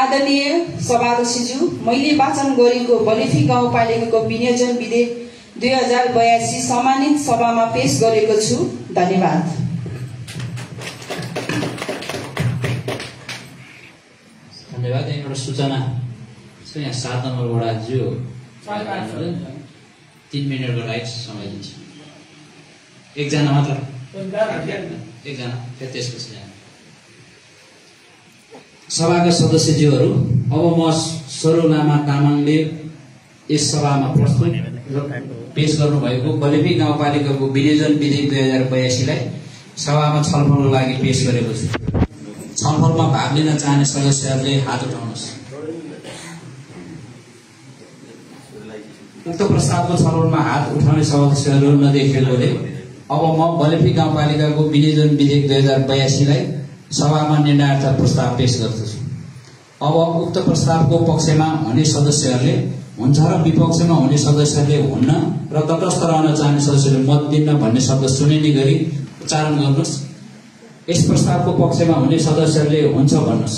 आदरणीय सभाध्यक्षज्यू, मैले वाचन गरेको बलेफी गाउँपालिकाको विनियोजन विधेयक 2082 सम्मानित सभामा पेश गरेको छु। धन्यवाद। धन्यवाद। एउटा सूचना यहाँ 7 नम्बर वडाज्यू 3 मिनटको लागि समय दिन्छ। एकजना मात्र, एकजना, फेरि त्यसपछि सभाका सदस्यज्यूहरू, अब म सरो लामा तामाङले यस सभामा प्रस्तुत पेश गर्नुभएको बलेफी गाउँपालिकाको विनियोजन विधेयक 2082 लाई सभामा छलफलको लागि पेश गरेको छु। छलफलमा भाग लिन चाहने सदस्यहरूले हात उठाउनुहोस्। उक्त प्रस्तावको छलफलमा हात उठाउने सदस्यहरू नदेखिएकोले अब म बलेफी गाउँपालिकाको विनियोजन विधेयक 2082 लाई सभामा निर्णयार्थ प्रस्ताव पेश गर्दछु। अब उक्त प्रस्तावको पक्षमा हुने सदस्यहरूले हुन्छ र विपक्षमा हुने सदस्यहरूले हुन्न र तटस्थ रहन चाहने सदस्यहरूले मत दिन्न भन्ने शब्द सुनिने गरी उच्चारण गर्नुहोस्। यस प्रस्तावको पक्षमा हुने सदस्यहरूले हुन्छ भन्नुहोस्।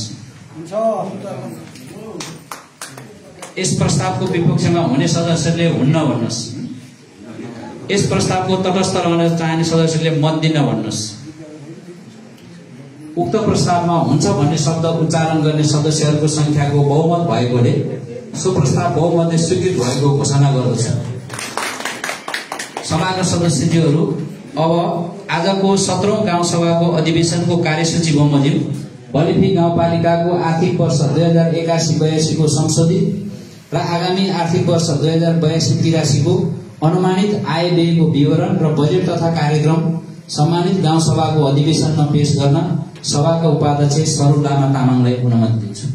यस प्रस्तावको विपक्षमा हुने सदस्यहरूले हुन्न भन्नुहोस्। यस प्रस्तावको तटस्थ रहन चाहने सदस्यहरूले मत दिन्न भन्नुहोस्। उक्त प्रस्तावमा हुन्छ भन्ने शब्द उच्चारण गर्ने सदस्यहरूको संख्याको बहुमत भएकोले सो प्रस्ताव बहुमतले स्वीकृत भएको घोषणा गर्दछु। सभाका सदस्यज्यूहरू, अब आजको 17औं गाउँसभाको अधिवेशनको कार्यसूची बमोजिम बलेफी गाउँपालिकाको आर्थिक वर्ष 2081-82 को संशोधित र आगामी आर्थिक वर्ष 2082-83 को अनुमानित आय व्ययको विवरण र बजेट तथा कार्यक्रम सम्मानित गाउँसभाको अधिवेशनमा पेश गर्न सभाका उपाध्यक्ष स्वरूप लामा तामाङलाई अनुमति दिन्छु।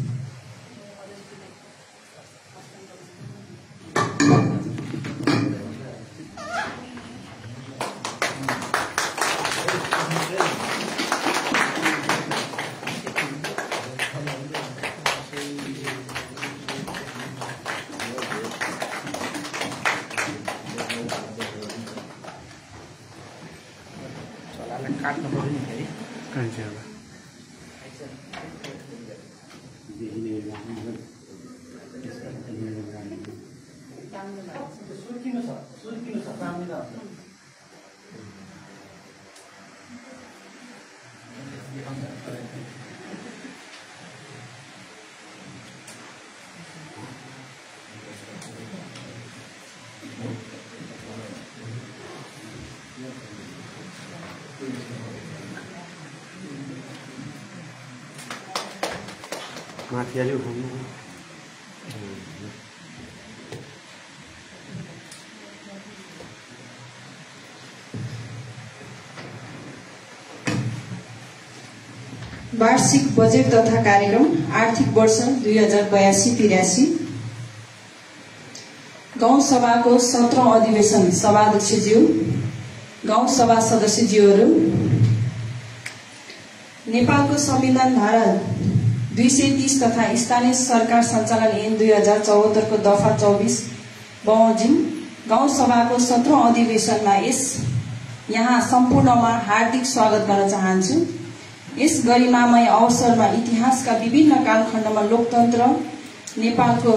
माथि अलि उठाउनु। वार्षिक बजेट तथा कार्यक्रम आर्थिक वर्ष 2082-83 गाउँसभाको 17औं अधिवेशन सभाध्यक्षज्यू, गाउँसभा सदस्यज्यूहरू, नेपालको संविधान धारा 230 तथा स्थानीय सरकार सञ्चालन ऐन 2074 को दफा 24 बमोजिम गाउँसभाको 17औं अधिवेशनमा यहाँ सम्पूर्णमा हार्दिक स्वागत गर्न चाहन्छु। यस गरिमामय अवसरमा इतिहासका विभिन्न कालखण्डमा लोकतन्त्र, नेपालको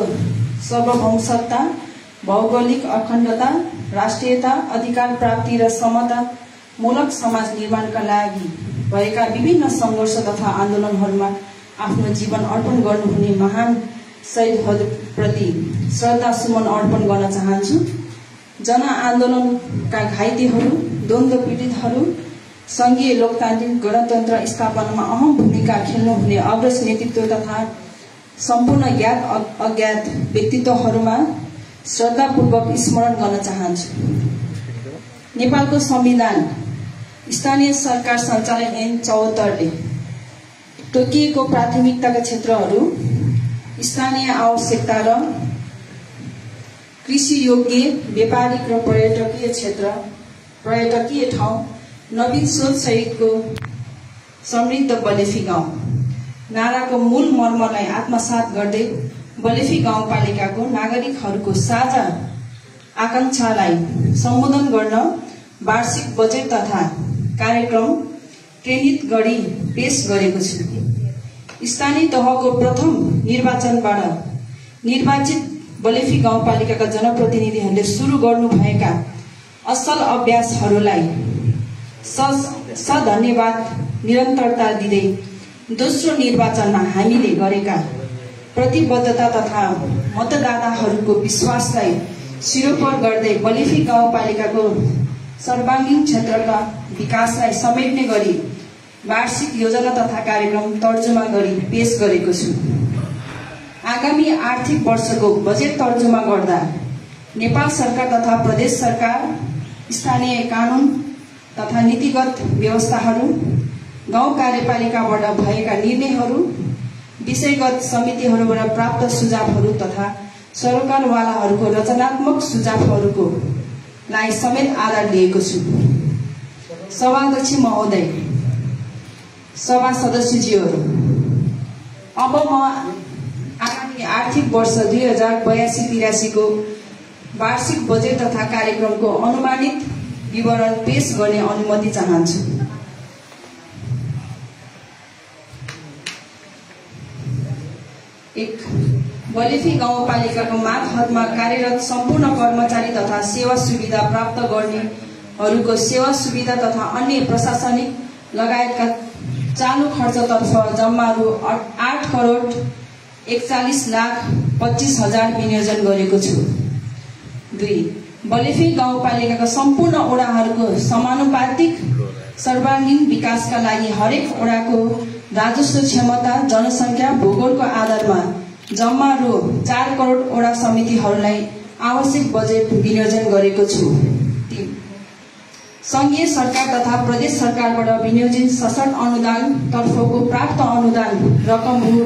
सार्वभौमसत्ता, भौगोलिक अखण्डता, राष्ट्रियता, अधिकार प्राप्ति र समतामूलक समाज निर्माणका लागि भएका विभिन्न संघर्ष तथा आन्दोलनहरूमा आफ्नो जीवन अर्पण गर्नुहुने महान शहीदहरूप्रति श्रद्धासुमन अर्पण गर्न चाहन्छु। जनआन्दोलनका घाइतेहरू, द्वन्द्व पीडितहरू, संघीय लोकतान्त्रिक गणतन्त्र स्थापनामा अहम भूमिका खेल्नुहुने अग्रज नेतृत्व तथा सम्पूर्ण ज्ञात अज्ञात व्यक्तित्वहरूमा श्रद्धापूर्वक स्मरण गर्न चाहन्छु। नेपालको संविधान, स्थानीय सरकार सञ्चालन ऐन 74 ले तोकिएको प्राथमिकताका क्षेत्रहरू स्थानीय आवश्यकता र कृषि योग्य, व्यापारिक र पर्यटकीय क्षेत्र, पर्यटकीय ठाउँ, नवीन सोच सहितको समृद्ध बलेफी गाउँ नाराको मूल मर्मलाई आत्मसात गर्दै बलेफी गाउँपालिकाको नागरिकहरूको साझा आकांक्षालाई सम्बोधन गर्न वार्षिक बजेट तथा कार्यक्रम प्रेरित गरी पेश गरेको छु। स्थानीय तहको प्रथम निर्वाचनबाट निर्वाचित बलेफी गाउँपालिकाका जनप्रतिनिधिहरूले सुरु गर्नुभएका असल अभ्यासहरूलाई धन्यवाद निरन्तरता दिँदै दोस्रो निर्वाचनमा हामीले गरेका प्रतिबद्धता तथा मतदाताहरूको विश्वासलाई सिरोपर गर्दै बलेफी गाउँपालिकाको सर्वाङ्गीन क्षेत्रका विकासलाई समेट्ने गरी वार्षिक योजना तथा कार्यक्रम तर्जुमा गरी पेश गरेको छु। आगामी आर्थिक वर्षको बजेट तर्जुमा गर्दा नेपाल सरकार तथा प्रदेश सरकार, स्थानीय कानून तथा नीतिगत व्यवस्थाहरू, गाउँ कार्यपालिकाबाट भएका निर्णयहरू, विषयगत समितिहरूबाट प्राप्त सुझावहरू तथा सरकारवालाहरूको रचनात्मक सुझावहरूको लाई समेत आधार लिएको छु। सभाध्यक्ष महोदय, सभा सदस्यज्यूहरू, अब म आगामी आर्थिक वर्ष 2082-83 को वार्षिक बजेट तथा कार्यक्रमको अनुमानित विवरण पेश गर्ने अनुमति चाहन्छु। एक, बलेफी गाउँपालिकाको मातहतमा कार्यरत सम्पूर्ण कर्मचारी तथा सेवा सुविधा प्राप्त गर्नेहरूको सेवा सुविधा तथा अन्य प्रशासनिक लगायतका चालू खर्चतर्फ जम्मा रु 8,41,25,000 विनियोजन गरेको छु। 2, बलेफी गाउँपालिकाका सम्पूर्ण ओडाहरूको समानुपातिक सर्वाङ्गीन विकासका लागि हरेक ओडाको राजस्व क्षमता, जनसङ्ख्या, भूगोलको आधारमा जम्मा रु 4 करोड ओडा समितिहरूलाई आवश्यक बजेट विनियोजन गरेको छु। 3, संघीय सरकार तथा प्रदेश सरकारबाट विनियोजित सशक्त अनुदान तर्फको प्राप्त अनुदान रकम रु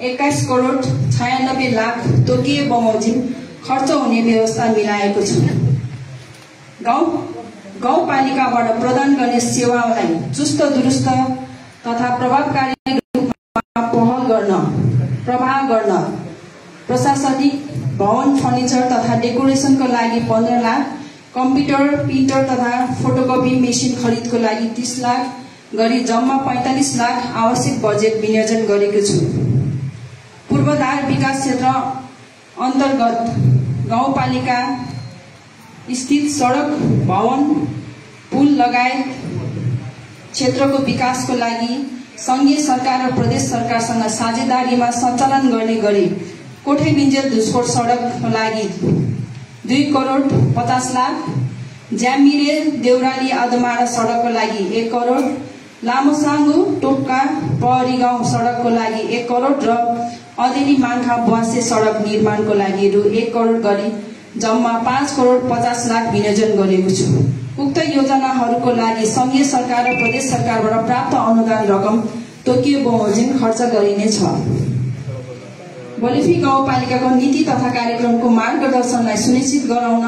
21 करोड 96 लाख तोकिए बमोजिम खर्च हुने व्यवस्था मिलाएको छु। गाउँपालिकाबाट प्रदान गर्ने सेवालाई चुस्त दुरुस्त तथा प्रभावकारी रूपमा प्रवाह गर्न प्रशासनिक भवन फर्निचर तथा डेकोरेसनको लागि 15 लाख, कम्प्युटर, प्रिन्टर तथा फोटोकपी मेसिन खरिदको लागि 30 लाख गरी जम्मा 45 लाख आवश्यक बजेट विनियोजन गरेको छु। पूर्वाधार विकास क्षेत्र अन्तर्गत गाउँपालिका स्थित सडक, भवन, पुल लगायत क्षेत्रको विकासको लागि संघीय सरकार र प्रदेश सरकारसँग साझेदारीमा सञ्चालन गर्ने गरी कोठेबिन्जेल धुस्कोट सडकको लागि 2 करोड 50 लाख, ज्यामिरे देउराली आदमारा सडकको लागि 1 करोड, लामोसाङ्गु टोपका पहरी गाउँ सडकको लागि 1 करोड र अदेली माङ्खा बुवासे सडक निर्माणको लागि रु 1 करोड गरी जम्मा 5 करोड 50 लाख विनियोजन गरेको छु। उक्त योजनाहरूको लागि संघीय सरकार र प्रदेश सरकारबाट प्राप्त अनुदान रकम तोकियो बमोजिम खर्च गरिनेछ। बलेफी गाउँपालिकाको नीति तथा कार्यक्रमको मार्गदर्शनलाई सुनिश्चित गराउन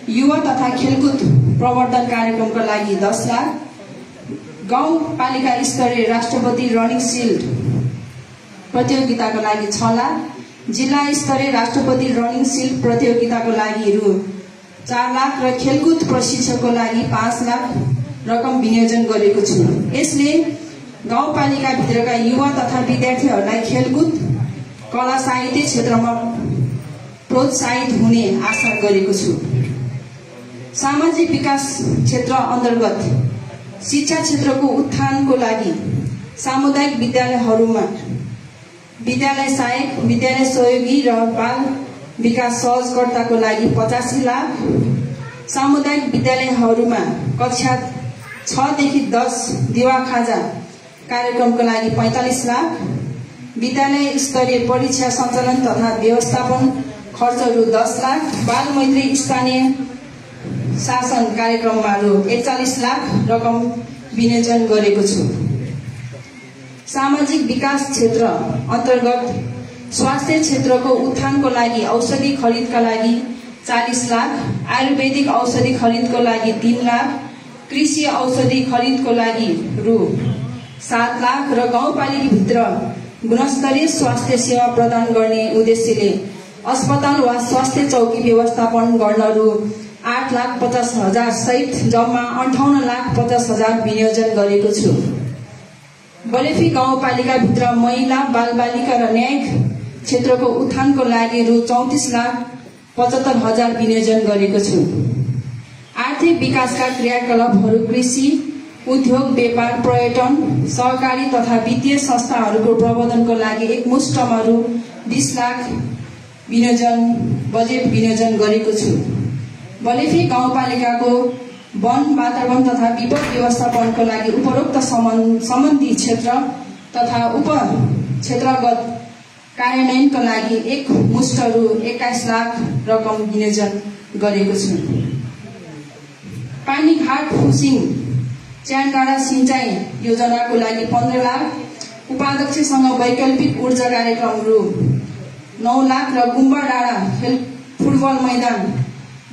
युवा तथा खेलकुद प्रवर्धन कार्यक्रमको लागि 10 लाख, गाउँपालिका स्तरीय राष्ट्रपति रनिङ सिल्ड प्रतियोगिताको लागि 6 लाख, जिल्ला स्तरीय राष्ट्रपति रनिङ सिल्ड प्रतियोगिताको लागि रु 4 लाख र खेलकुद प्रशिक्षकको लागि 5 लाख रकम विनियोजन गरेको छु। यसले गाउँपालिकाभित्रका युवा तथा विद्यार्थीहरूलाई खेलकुद, कला साहित्य क्षेत्रमा प्रोत्साहित हुने आशा गरेको छु। सामाजिक विकास क्षेत्र अन्तर्गत शिक्षा क्षेत्रको उत्थानको लागि सामुदायिक विद्यालयहरूमा विद्यालय सहायक, विद्यालय सहयोगी र बाल विकास सहजकर्ताको लागि 85 लाख, सामुदायिक विद्यालयहरूमा कक्षा 6 देखि 10 दिवा खाजा कार्यक्रमको लागि 45 लाख, विद्यालय स्तरीय परीक्षा सञ्चालन तथा व्यवस्थापन खर्च रु 10 लाख, बाल मैत्री स्थानीय शासन कार्यक्रममा रु 41 लाख रकम विनियोजन गरेको छु। सामाजिक विकास क्षेत्र अन्तर्गत स्वास्थ्य क्षेत्रको उत्थानको लागि औषधि खरिदका लागि 40 लाख, आयुर्वेदिक औषधि खरिदको लागि 3 लाख, कृषि औषधि खरिदको लागि रु 7 लाख र गाउँपालिकाभित्र गुणस्तरीय स्वास्थ्य सेवा प्रदान गर्ने उद्देश्यले अस्पताल वा स्वास्थ्य चौकी व्यवस्थापन गर्न रु 8,50,000 सहित जम्मा 58,50,000 विनियोजन गरेको छु। बलेफी गाउँपालिकाभित्र महिला, बालबालिका र न्यायिक क्षेत्रको उत्थानको लागि रु 34,75,000 विनियोजन गरेको छु। आर्थिक विकासका क्रियाकलापहरू कृषि, उद्योग, व्यापार, पर्यटन, सहकारी तथा वित्तीय संस्थाहरूको प्रबन्धनको लागि एकमुष्टमा रु 20 लाख बजेट विनियोजन गरेको छु। बलेफी गाउँपालिकाको वन, वातावरण तथा विपद व्यवस्थापनको लागि उपरोक्त सम्बन्धी क्षेत्र तथा उप क्षेत्रगत कार्यान्वयनका लागि एकमुष्ट रु 21 लाख रकम विनियोजन गरेको छु। पानीघाट फुसिङ च्यानडाँडा सिंचाई योजनाको लागि 15 लाख, उपाध्यक्षसँग वैकल्पिक ऊर्जा कार्यक्रम रु 9 लाख र गुम्बा डाँडा फुटबल मैदान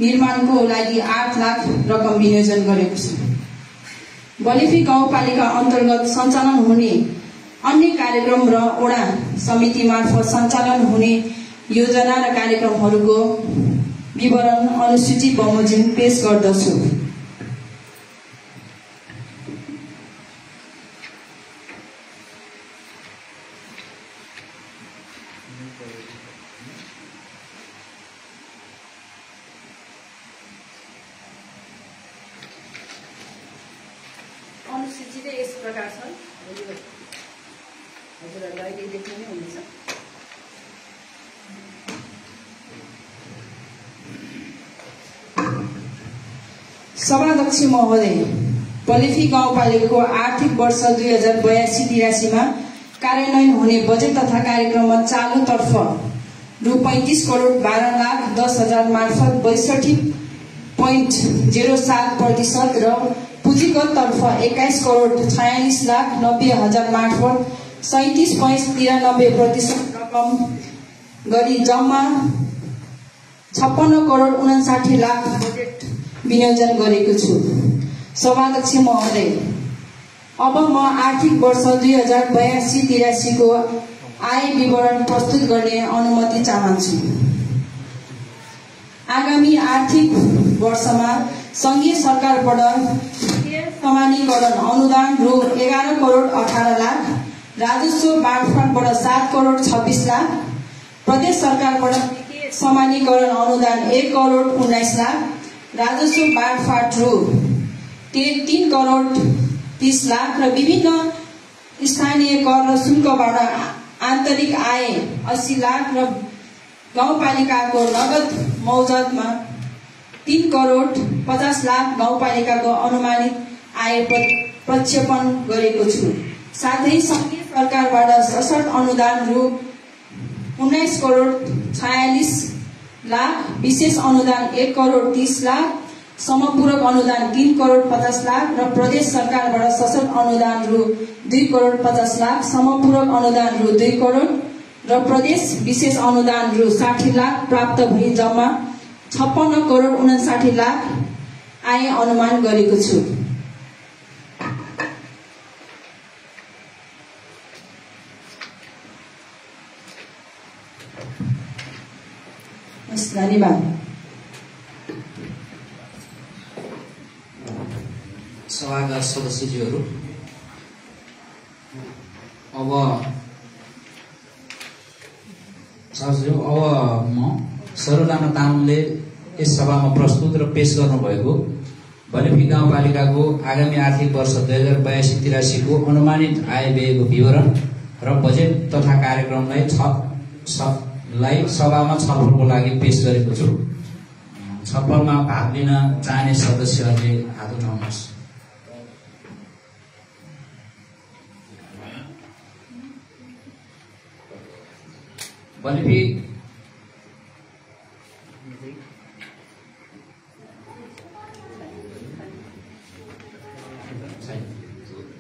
निर्माणको लागि 8 लाख रकम विनियोजन गरेको छ। बलेफी गाउँपालिका अन्तर्गत सञ्चालन हुने अन्य कार्यक्रम र ओडा समिति मार्फत सञ्चालन हुने योजना र कार्यक्रमहरूको विवरण अनुसूचित बमोजिम पेश गर्दछु। अनुसूची यस प्रकार छ, हजुरहरूलाई अहिले देख्नु नै हुनेछ। सभाध्यक्ष महोदय, बलेफी गाउँपालिकाको आर्थिक वर्ष 2082-83 मा कार्यान्वयन हुने बजेट तथा कार्यक्रममा चालुतर्फ रु 35 करोड 12 लाख 10 हजार मार्फत 62.07% र पुँजीगत तर्फ 21 करोड 46 लाख 90 हजार मार्फत 37.93% रकम गरी जम्मा 56 करोड 59 लाख बजेट विनियोजन गरेको छु। सभाध्यक्ष महोदय, अब म आर्थिक वर्ष 2082-83 को आय विवरण प्रस्तुत गर्ने अनुमति चाहन्छु। आगामी आर्थिक वर्षमा संघीय सरकारबाट समानीकरण अनुदान रु 11 करोड 18 लाख, राजस्व बाँडफाँडबाट 7 करोड 26 लाख, प्रदेश सरकारबाट समानीकरण अनुदान 1 करोड 19 लाख, राजस्व बाँडफाँड रु 3 करोड 30 लाख र विभिन्न स्थानीय कर र शुल्कबाट आन्तरिक आय 80 लाख र गाउँपालिकाको नगद मौजदमा 3 करोड 50 लाख गाउँपालिकाको अनुमानित आय प्रक्षेपण गरेको छु। साथै संघीय सरकारबाट सशर्त अनुदान रु 19 करोड 46 लाख, विशेष अनुदान 1 करोड 30 लाख, समपूरक अनुदान 3 करोड 50 लाख र प्रदेश सरकारबाट सशर्त अनुदान रु 2 करोड 50 लाख, समपूरक अनुदान रु 2 करोड र प्रदेश विशेष अनुदान रु 60 लाख प्राप्त भई जम्मा 56 करोड 59 लाख आय अनुमान गरेको छु। धन्यवाद। सभाका सदस्यज्यूहरू, अब म सरोजना तामाङले यस सभामा प्रस्तुत र पेश गर्नुभएको बलेफी गाउँपालिकाको आगामी आर्थिक वर्ष 2082-83 को अनुमानित आय व्ययको विवरण र बजेट तथा कार्यक्रमलाई सभामा छलफलको लागि पेश गरेको छु। छलफलमा भाग लिन चाहने सदस्यहरूले हात उठाउनुहोस्।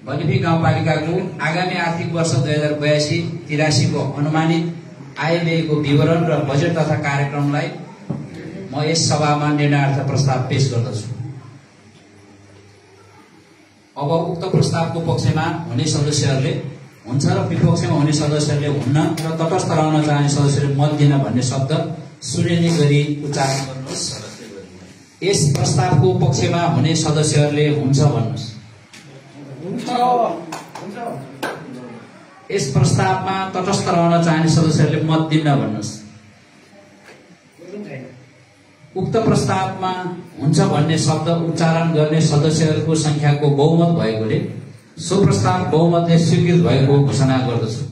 बलेफी गाउँपालिकाको आगामी आर्थिक वर्ष 2082-83 को अनुमानित आय व्ययको विवरण र बजेट तथा कार्यक्रमलाई म यस सभामा निर्णयार्थ प्रस्ताव पेश गर्दछु। अब उक्त प्रस्तावको पक्षमा हुने सदस्यहरूले हुन्छ र विपक्षमा हुने सदस्यहरूले हुन्न र तटस्थ रहन चाहने सदस्यहरूले मत दिन भन्ने शब्द सुनिने गरी उच्चारण गर्नुहोस्। यस प्रस्तावको पक्षमा हुने सदस्यहरूले हुन्छ भन्नुहोस्। यस प्रस्तावमा तटस्थ रहन चाहने सदस्यहरूले मत दिन भन्नुहोस्। उक्त प्रस्तावमा हुन्छ भन्ने शब्द उच्चारण गर्ने सदस्यहरूको संख्याको बहुमत भएकोले सो प्रस्ताव बहुमतले स्वीकृत भएको घोषणा गर्दछु।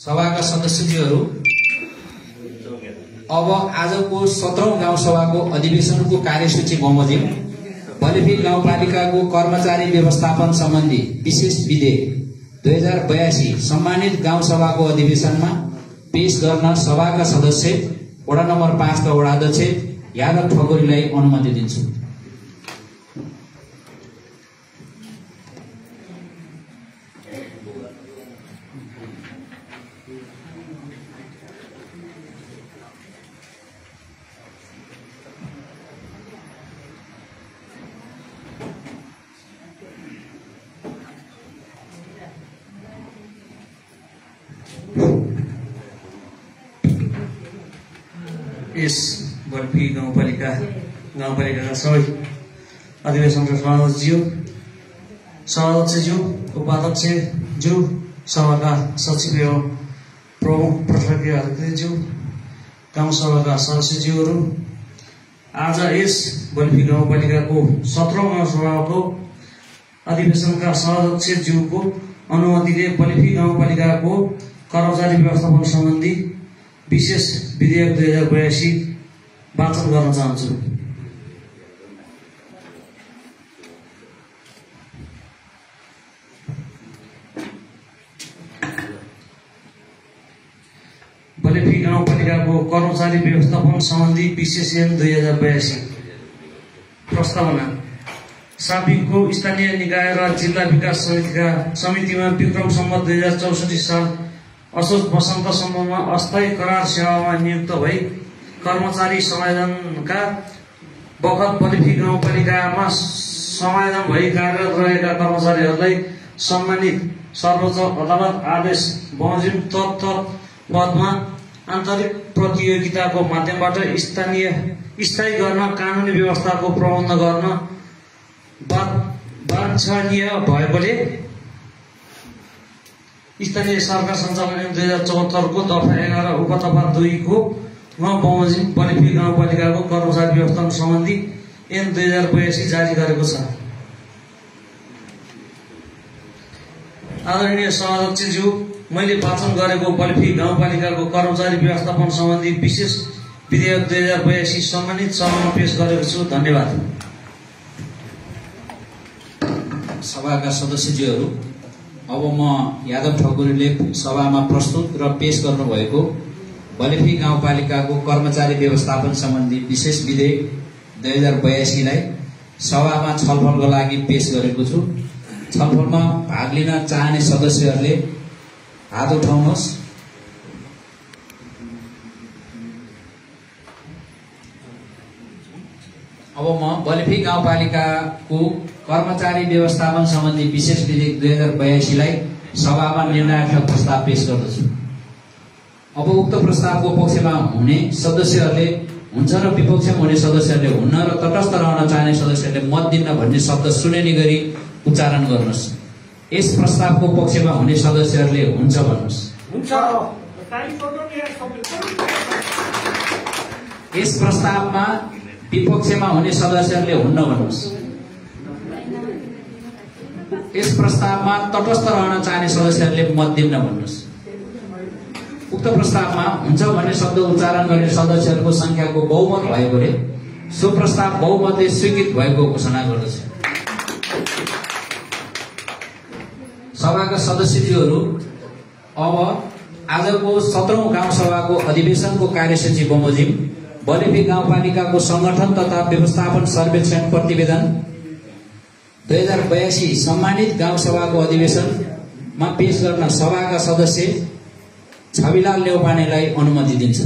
सभाका सदस्यज्यूहरू, अब आजको 17औं गाउँसभाको अधिवेशनको कार्यसूची बमोजिम बलेफी गाउँपालिकाको कर्मचारी व्यवस्थापन सम्बन्धी विशेष विधेयक 2082 सम्मानित गाउँसभाको अधिवेशनमा पेश गर्न सभाका सदस्य वडा नम्बर 5 का वडाध्यक्ष यादव ठकुरीलाई अनुमति दिन्छु। यस बल्पी गाउँपालिकाका सबै अधिवेशनका सभाध्यक्षज्यू, उपाध्यक्षज्यू, सभाका सचिव एवं प्रमुख प्रशासकीय अधिकारीज्यू, गाउँसभाका सदस्यज्यूहरू, आज यस बल्पी गाउँपालिकाको 17औं गाउँसभाको अधिवेशनका सभाध्यक्षज्यूको अनुमतिले बल्पी गाउँपालिकाको कर्मचारी व्यवस्थापन सम्बन्धी विशेष विधेयक 2082 वाचन गर्न चाहन्छु। बल्पी गाउँपालिकाको कर्मचारी व्यवस्थापन सम्बन्धी विशेष ऐन 2082 प्रस्तावना। साबिकको स्थानीय निकाय र जिल्ला विकास समितिमा विक्रम सम्वत 2064 साल असोज वसन्तसम्ममा अस्थायी करार सेवामा नियुक्त भई कर्मचारी समायोजनका बखत बल्पी गाउँपालिकामा समायोजन भई कार्यरत रहेका कर्मचारीहरूलाई सम्मानित सर्वोच्च अदालत आदेश बमोजिम तत्त पदमा आन्तरिक प्रतियोगिताको माध्यमबाट स्थायी गर्न कानुनी व्यवस्थाको प्रबन्ध गर्न वाञ्छनीय भएकोले स्थानीय सरकार सञ्चालन ऐन 2074 को दफा 11 उपदफा 2 को बमोजिम बल्पी गाउँपालिकाको कर्मचारी व्यवस्थापन सम्बन्धी ऐन 2082 जारी गरेको छ। आदरणीय सभाध्यक्षज्यू, मैले वाचन गरेको बल्पी गाउँपालिकाको कर्मचारी व्यवस्थापन सम्बन्धी विशेष विधेयक 2082 सम्मानित सभामा पेश गरेको छु। धन्यवाद। सभाका सदस्यज्यूहरू, अब म यादव ठकुरीले सभामा प्रस्तुत र पेश गर्नुभएको बल्पी गाउँपालिकाको कर्मचारी व्यवस्थापन सम्बन्धी विशेष विधेयक 2082 लाई सभामा छलफलको लागि पेश गरेको छु। छलफलमा भाग लिन चाहने सदस्यहरूले हात उठाउनुहोस्। अब म बल्पी गाउँपालिकाको कर्मचारी व्यवस्थापन सम्बन्धी विशेष विधेयक 2082 लाई सभामा निर्णयात्मक प्रस्ताव पेश गर्दछु। अब उक्त प्रस्तावको पक्षमा हुने सदस्यहरूले हुन्छ र विपक्षमा हुने सदस्यहरूले हुन्न र तटस्थ रहन चाहने सदस्यहरूले मत दिन्न भन्ने शब्द सुनेनी गरी उच्चारण गर्नुहोस्। यस प्रस्तावको पक्षमा हुने सदस्यहरूले हुन्छ भन्नुहोस्। यस प्रस्तावमा विपक्षमा हुने सदस्यहरूले हुन्न भन्नुहोस्। यस प्रस्तावमा तटस्थ रहन चाहने सदस्यहरूले मत दिन्न भन्नुहोस्। उक्त प्रस्तावमा हुन्छ भन्ने शब्द उच्चारण गर्ने सदस्यहरूको संख्याको बहुमत भएकोले सो प्रस्ताव बहुमतले स्वीकृत भएको घोषणा गर्दछु। सभाका सदस्यज्यूहरू, अब आजको 17औं गाउँसभाको अधिवेशनको कार्यसूची बमोजिम बल्पी गाउँपालिकाको संगठन तथा व्यवस्थापन सर्वेक्षण प्रतिवेदन 2082 सम्मानित गाउँसभाको अधिवेशनमा पेश गर्न सभाका सदस्य छविलाल न्यौपानेलाई अनुमति दिन्छ।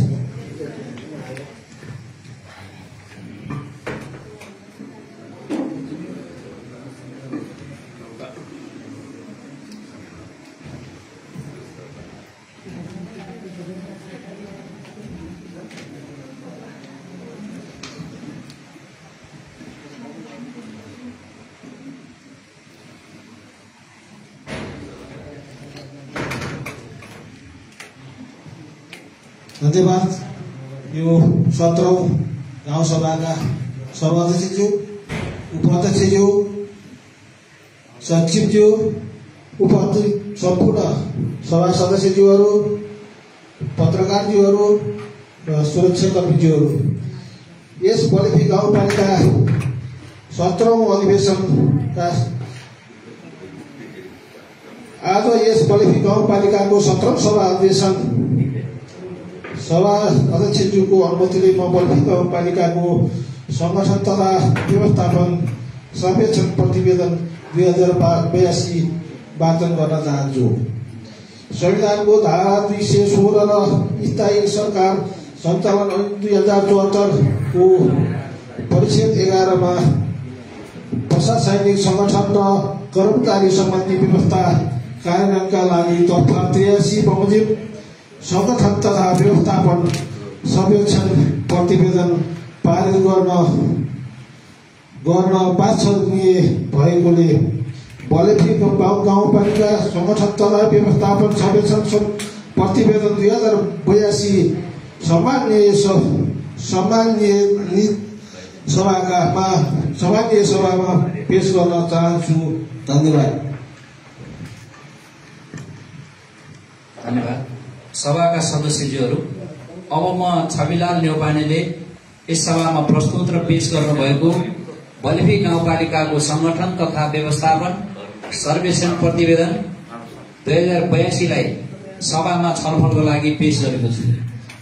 धन्यवाद। यो 17औं गाउँसभाका सभाध्यक्षज्यू, उपाध्यक्षज्यू, सचिवज्यू, उपाध्यक्ष, सम्पूर्ण सभा सदस्यज्यूहरू, पत्रकारज्यूहरू र सुरक्षाकर्मीज्यूहरू, यस बल्पी गाउँपालिका 17औं अधिवेशनका आज यस बल्पी गाउँपालिकाको 17औं सभा अधिवेशन सभा अध्यक्षज्यूको अनुमतिले म बल्फी गाउँपालिकाको संगठन तथा व्यवस्थापन सर्वेक्षण प्रतिवेदन 2082 वाचन गर्न चाहन्छु। संविधानको धारा 216 र स्थायी सरकार सञ्चालन ऐन 2074 को परिच्छेद 11 मा प्रशासनिक संगठन र कर्मचारी सम्बन्धी व्यवस्था कार्यान्वयनका लागि दफा 83 बमोजिम संगठन तथा व्यवस्थापन सर्वेक्षण प्रतिवेदन पारित गर्न बाध्यनीय भएकोले बलेफी गाउँपालिका संगठन तथा व्यवस्थापन सर्वेक्षण प्रतिवेदन 2082 सामान्य सभामा पेश गर्न चाहन्छु। धन्यवाद। धन्यवाद। सभाका सदस्यज्यूहरू, अब म छविलाल न्यौपानेले यस सभामा प्रस्तुत र पेश गर्नुभएको बलेफी गाउँपालिकाको संगठन तथा व्यवस्थापन सर्वेक्षण प्रतिवेदन 2082 लाई सभामा छलफलको लागि पेश गरेको छु।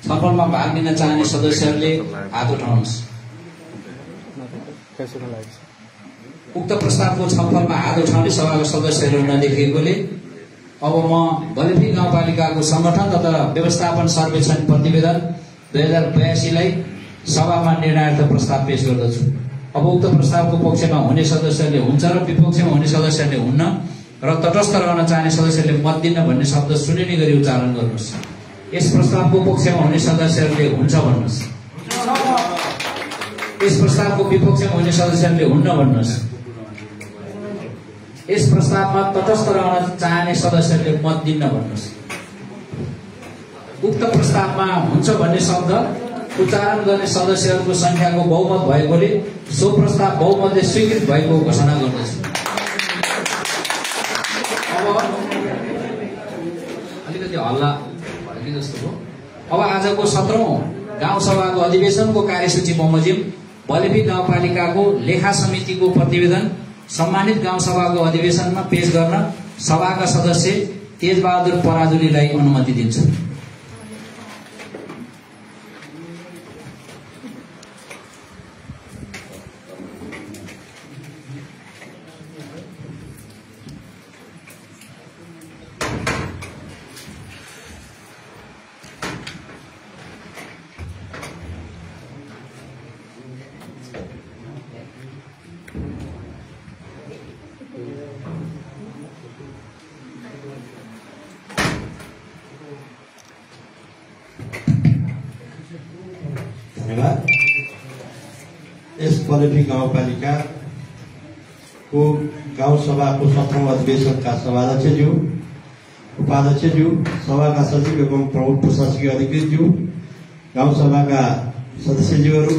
छलफलमा भाग लिन चाहने सदस्यहरूले हात उठाउनुहोस्। उक्त प्रस्तावको छलफलमा हात उठाउने सभाका सदस्यहरू नदेखिएकोले अब म बलेफी गाउँपालिकाको संगठन तथा व्यवस्थापन सर्वेक्षण प्रतिवेदन 2082 लाई सभामा निर्णयार्थ प्रस्ताव पेश गर्दछु। अब उक्त प्रस्तावको पक्षमा हुने सदस्यले हुन्छ र विपक्षमा हुने सदस्यले हुन्न र तटस्थ रहन चाहने सदस्यले मत दिन भन्ने शब्द सुनिने गरी उच्चारण गर्नुहोस्। यस प्रस्तावको पक्षमा हुने सदस्यहरूले हुन्छ भन्नुहोस्। यस प्रस्तावको विपक्षमा हुने सदस्यहरूले हुन्न भन्नुहोस्। यस प्रस्तावमा तटस्थ रहन चाहने सदस्यहरूले मत दिन्न भन्नुहोस्। उक्त प्रस्तावमा हुन्छ भन्ने शब्द उच्चारण गर्ने सदस्यहरूको संख्याको बहुमत भएकोले सो प्रस्ताव बहुमतले स्वीकृत भएको घोषणा गर्दछु। अब अलिकति हल्ला भयो कि जस्तो हो। अब आजको 17औं गाउँसभाको अधिवेशनको कार्यसूची बमोजिम बलेफी गाउँपालिकाको लेखा समितिको प्रतिवेदन सम्मानित गाउँसभाको अधिवेशनमा पेश गर्न सभाका सदस्य तेजबहादुर पराजुलीलाई अनुमति दिन्छु। यस बलेफी गाउँपालिकाको गाउँसभाको 17औं अधिवेशनका सभाध्यक्षज्यू, उपाध्यक्षज्यू, सभाका सचिव एवं प्रमुख प्रशासकीय अधिकृतज्यू, गाउँसभाका सदस्यज्यूहरू,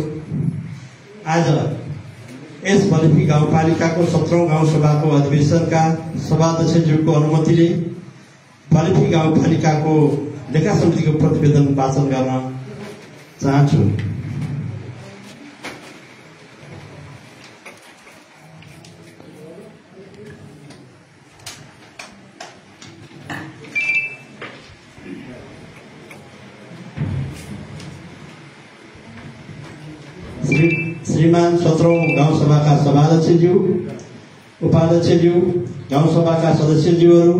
आज यस बलेफी गाउँपालिकाको 17औं गाउँसभाको अधिवेशनका सभाध्यक्षज्यूको अनुमतिले बलेफी गाउँपालिकाको लेखा समितिको प्रतिवेदन वाचन गर्न चाहन्छु। श्रीमान 17औं गाउँसभाका सभाध्यक्षज्यू, उपाध्यक्षज्यू, गाउँसभाका सदस्यज्यूहरू,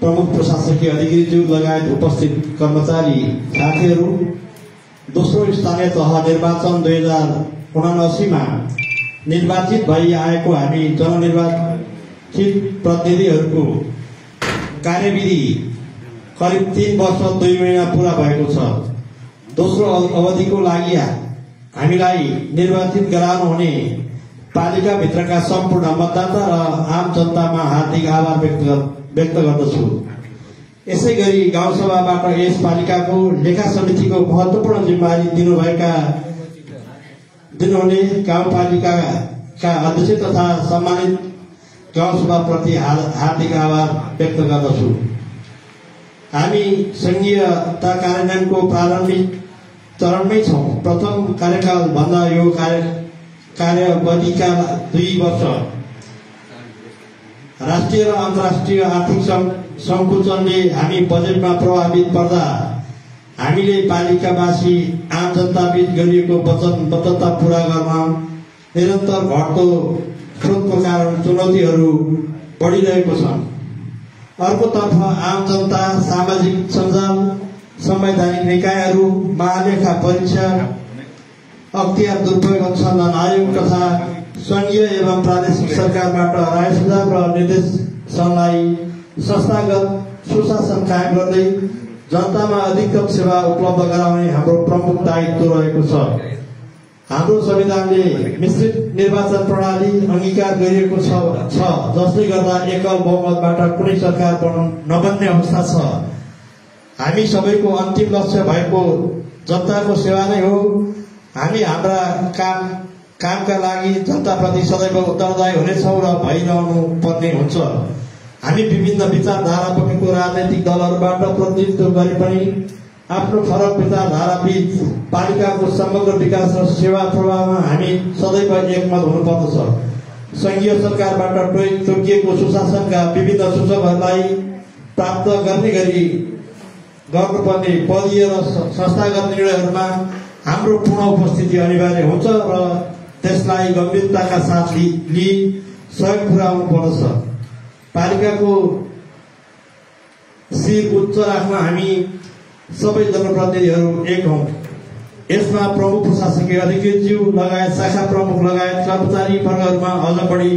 प्रमुख प्रशासकीय अधिकृतज्यू लगायत उपस्थित कर्मचारी साथीहरू, दोस्रो स्थानीय तह निर्वाचन 2079 मा निर्वाचित भई आएको हामी जननिर्वाचित प्रतिनिधिहरूको कार्यविधि करिब 3 वर्ष 2 महिना पूरा भएको छ। दोस्रो अवधिको लागि हामीलाई निर्वाचित गराउनु हुने पालिकाभित्रका सम्पूर्ण मतदाता र आम जनतामा हार्दिक आभार व्यक्त गर्दछु। यसै गरी गाउँसभाबाट यस पालिकाको लेखा समितिको महत्त्वपूर्ण जिम्मेवारी दिनुहुने गाउँपालिकाका अध्यक्ष तथा सम्मानित गाउँसभाप्रति हार्दिक आभार व्यक्त गर्दछु। हामी संघीयता कार्यान्वयनको प्रारम्भिक चरणमै छौँ। प्रथम कार्यकाल भन्दा यो कार्यवधिका 2 वर्ष राष्ट्रिय र अन्तर्राष्ट्रिय आर्थिक सङ्कुचनले हामी बजेटमा प्रभावित पर्दा हामीले पालिकावासी आम जनताबीच गरिएको वचनबद्धता पूरा गर्न निरन्तर घट्दो स्रोतको कारण चुनौतीहरू बढिरहेको छन्। अर्कोतर्फ आम जनता, सामाजिक सञ्जाल, संवैधानिक निकायहरू, महालेखा परीक्षक, अख्तियार दुरुपयोग अनुसन्धान आयोग तथा संघीय एवं प्रादेशिक सरकारबाट राय सुझाव र निर्देशनलाई संस्थागत सुशासन कायम गर्दै जनतामा अधिकतम सेवा उपलब्ध गराउने हाम्रो प्रमुख दायित्व रहेको छ। हाम्रो संविधानले मिश्रित निर्वाचन प्रणाली अंगीकार गरिएको छ, जसले गर्दा एकल बहुमतबाट कुनै सरकार नबन्ने अवस्था छ। हामी सबैको अन्तिम लक्ष्य भएको जनताको सेवा नै हो। हामी हाम्रा कामका लागि जनताप्रति सदैव उत्तरदायी हुनेछौँ र भइरहनु पर्ने हुन्छ। हामी विभिन्न विचारधारा बोकेको राजनैतिक दलहरूबाट प्रतिनिधित्व गरे पनि आफ्नो फरक विचारधाराबीच पालिकाको समग्र विकास र सेवा प्रवाहमा हामी सदैव एकमत हुनुपर्दछ। संघीय सरकारबाट तोकिएको सुशासनका विभिन्न सूचकहरूलाई प्राप्त गर्ने गरी गर्नुपर्ने पदीय र संस्थागत निर्णयहरूमा हाम्रो पूर्ण उपस्थिति अनिवार्य हुन्छ र त्यसलाई गम्भीरताका साथ लिई सहयोग पुर्याउनु पर्दछ। पालिकाको शिर उच्च राख्न हामी सबै जनप्रतिनिधिहरू एक हौं। यसमा प्रमुख प्रशासकीय अधिकृतज्यू लगायत शाखा प्रमुख लगायत कर्मचारी वर्गहरूमा अझ बढी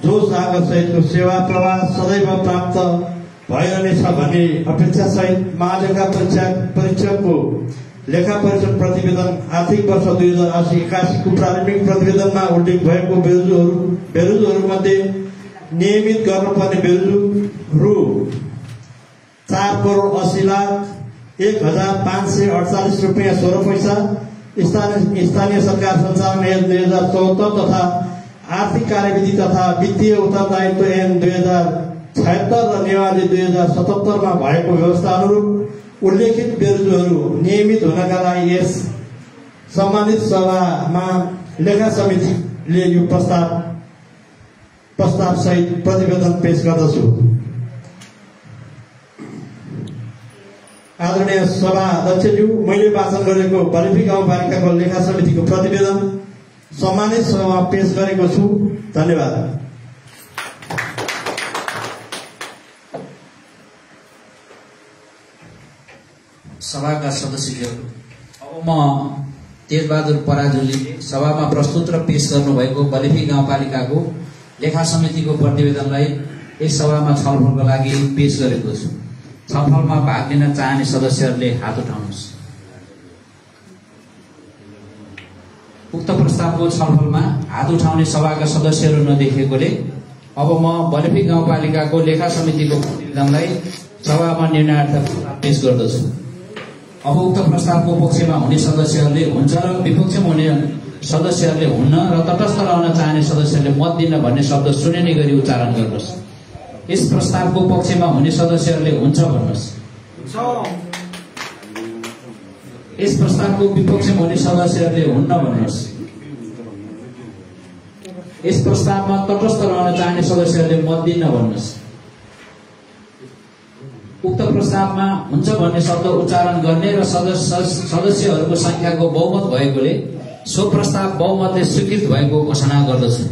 जोश आग्रह सहितको सेवा प्रवाह सदैव प्राप्त भइरहनेछ भन्ने अपेक्षा सहित महालेखा परीक्षकको लेखा परीक्षण प्रतिवेदन आर्थिक वर्ष 2080-81 को प्रारम्भिक प्रतिवेदनमा उल्लेख भएको बेरुजुहरू मध्ये नियमित गर्नुपर्ने बेरुजु रु 4,80,01,548 रुपियाँ 16 पैसा स्थानीय सरकार सञ्चालन ऐन 2074 तथा आर्थिक कार्यविधि तथा वित्तीय उत्तरदायित्व ऐन 2076 र नेवाली 2077 मा भएको व्यवस्था अनुरूप उल्लेखित बेरुजुहरू नियमित हुनका लागि यस सम्मानित सभामा लेखा समितिले यो प्रस्ताव सहित प्रतिवेदन पेश गर्दछु। आदरणीय सभा अध्यक्षज्यू, मैले वाचन गरेको बलेफी गाउँपालिकाको लेखा समितिको प्रतिवेदन सम्मानित सभामा पेश गरेको छु। धन्यवाद। सभाका सदस्यहरू, अब म तेजबहादुर पराजुलीले सभामा प्रस्तुत र पेश गर्नुभएको बलेफी गाउँपालिकाको लेखा समितिको प्रतिवेदनलाई यस सभामा छलफलको लागि पेश गरेको छु। छलफलमा भाग लिन चाहने सदस्यहरूले हात उठाउनुहोस्। उक्त प्रस्तावको छलफलमा हात उठाउने सभाका सदस्यहरू नदेखिएकोले अब म बलेफी गाउँपालिकाको लेखा समितिको प्रतिवेदनलाई सभामा निर्णयार्थ पेश गर्दछु। अब उक्त प्रस्तावको पक्षमा हुने सदस्यहरूले हुन्छ र विपक्षमा हुने सदस्यहरूले हुन्न र तटस्थ रहन चाहने सदस्यहरूले मत दिन भन्ने शब्द सुनिने गरी उच्चारण गर्नुहोस्। यस प्रस्तावको पक्षमा हुने सदस्यहरूले हुन्छ भन्नुहोस्। यस प्रस्तावको विपक्षमा हुने सदस्यहरूले हुन्न भन्नुहोस्। यस प्रस्तावमा तटस्थ रहन चाहने सदस्यहरूले मत दिन भन्नुहोस्। उक्त प्रस्तावमा हुन्छ भन्ने शब्द उच्चारण गर्ने र सदस्यहरूको संख्याको बहुमत भएकोले सो प्रस्ताव बहुमतले स्वीकृत भएको घोषणा गर्दछु।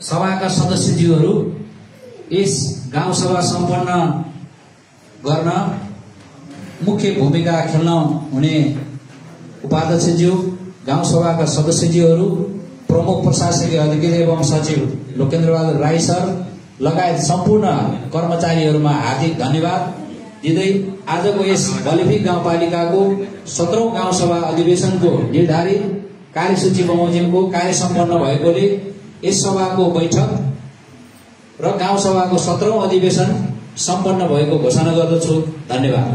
सभाका सदस्यज्यूहरू, यस गाउँसभा सम्पन्न गर्न मुख्य भूमिका खेल्न हुने उपाध्यक्षज्यू, गाउँसभाका सदस्यज्यूहरू, प्रमुख प्रशासकीय अधिकारी एवं सचिव लोकेन्द्रबहादुर राई सर लगायत सम्पूर्ण कर्मचारीहरूमा हार्दिक धन्यवाद दिँदै आजको यस बलेफी गाउँपालिकाको 17औं गाउँसभा अधिवेशनको निर्धारित कार्यसूची बमोजिमको कार्य सम्पन्न भएकोले यस सभाको बैठक र गाउँसभाको 17औं अधिवेशन सम्पन्न भएको घोषणा गर्दछु। धन्यवाद।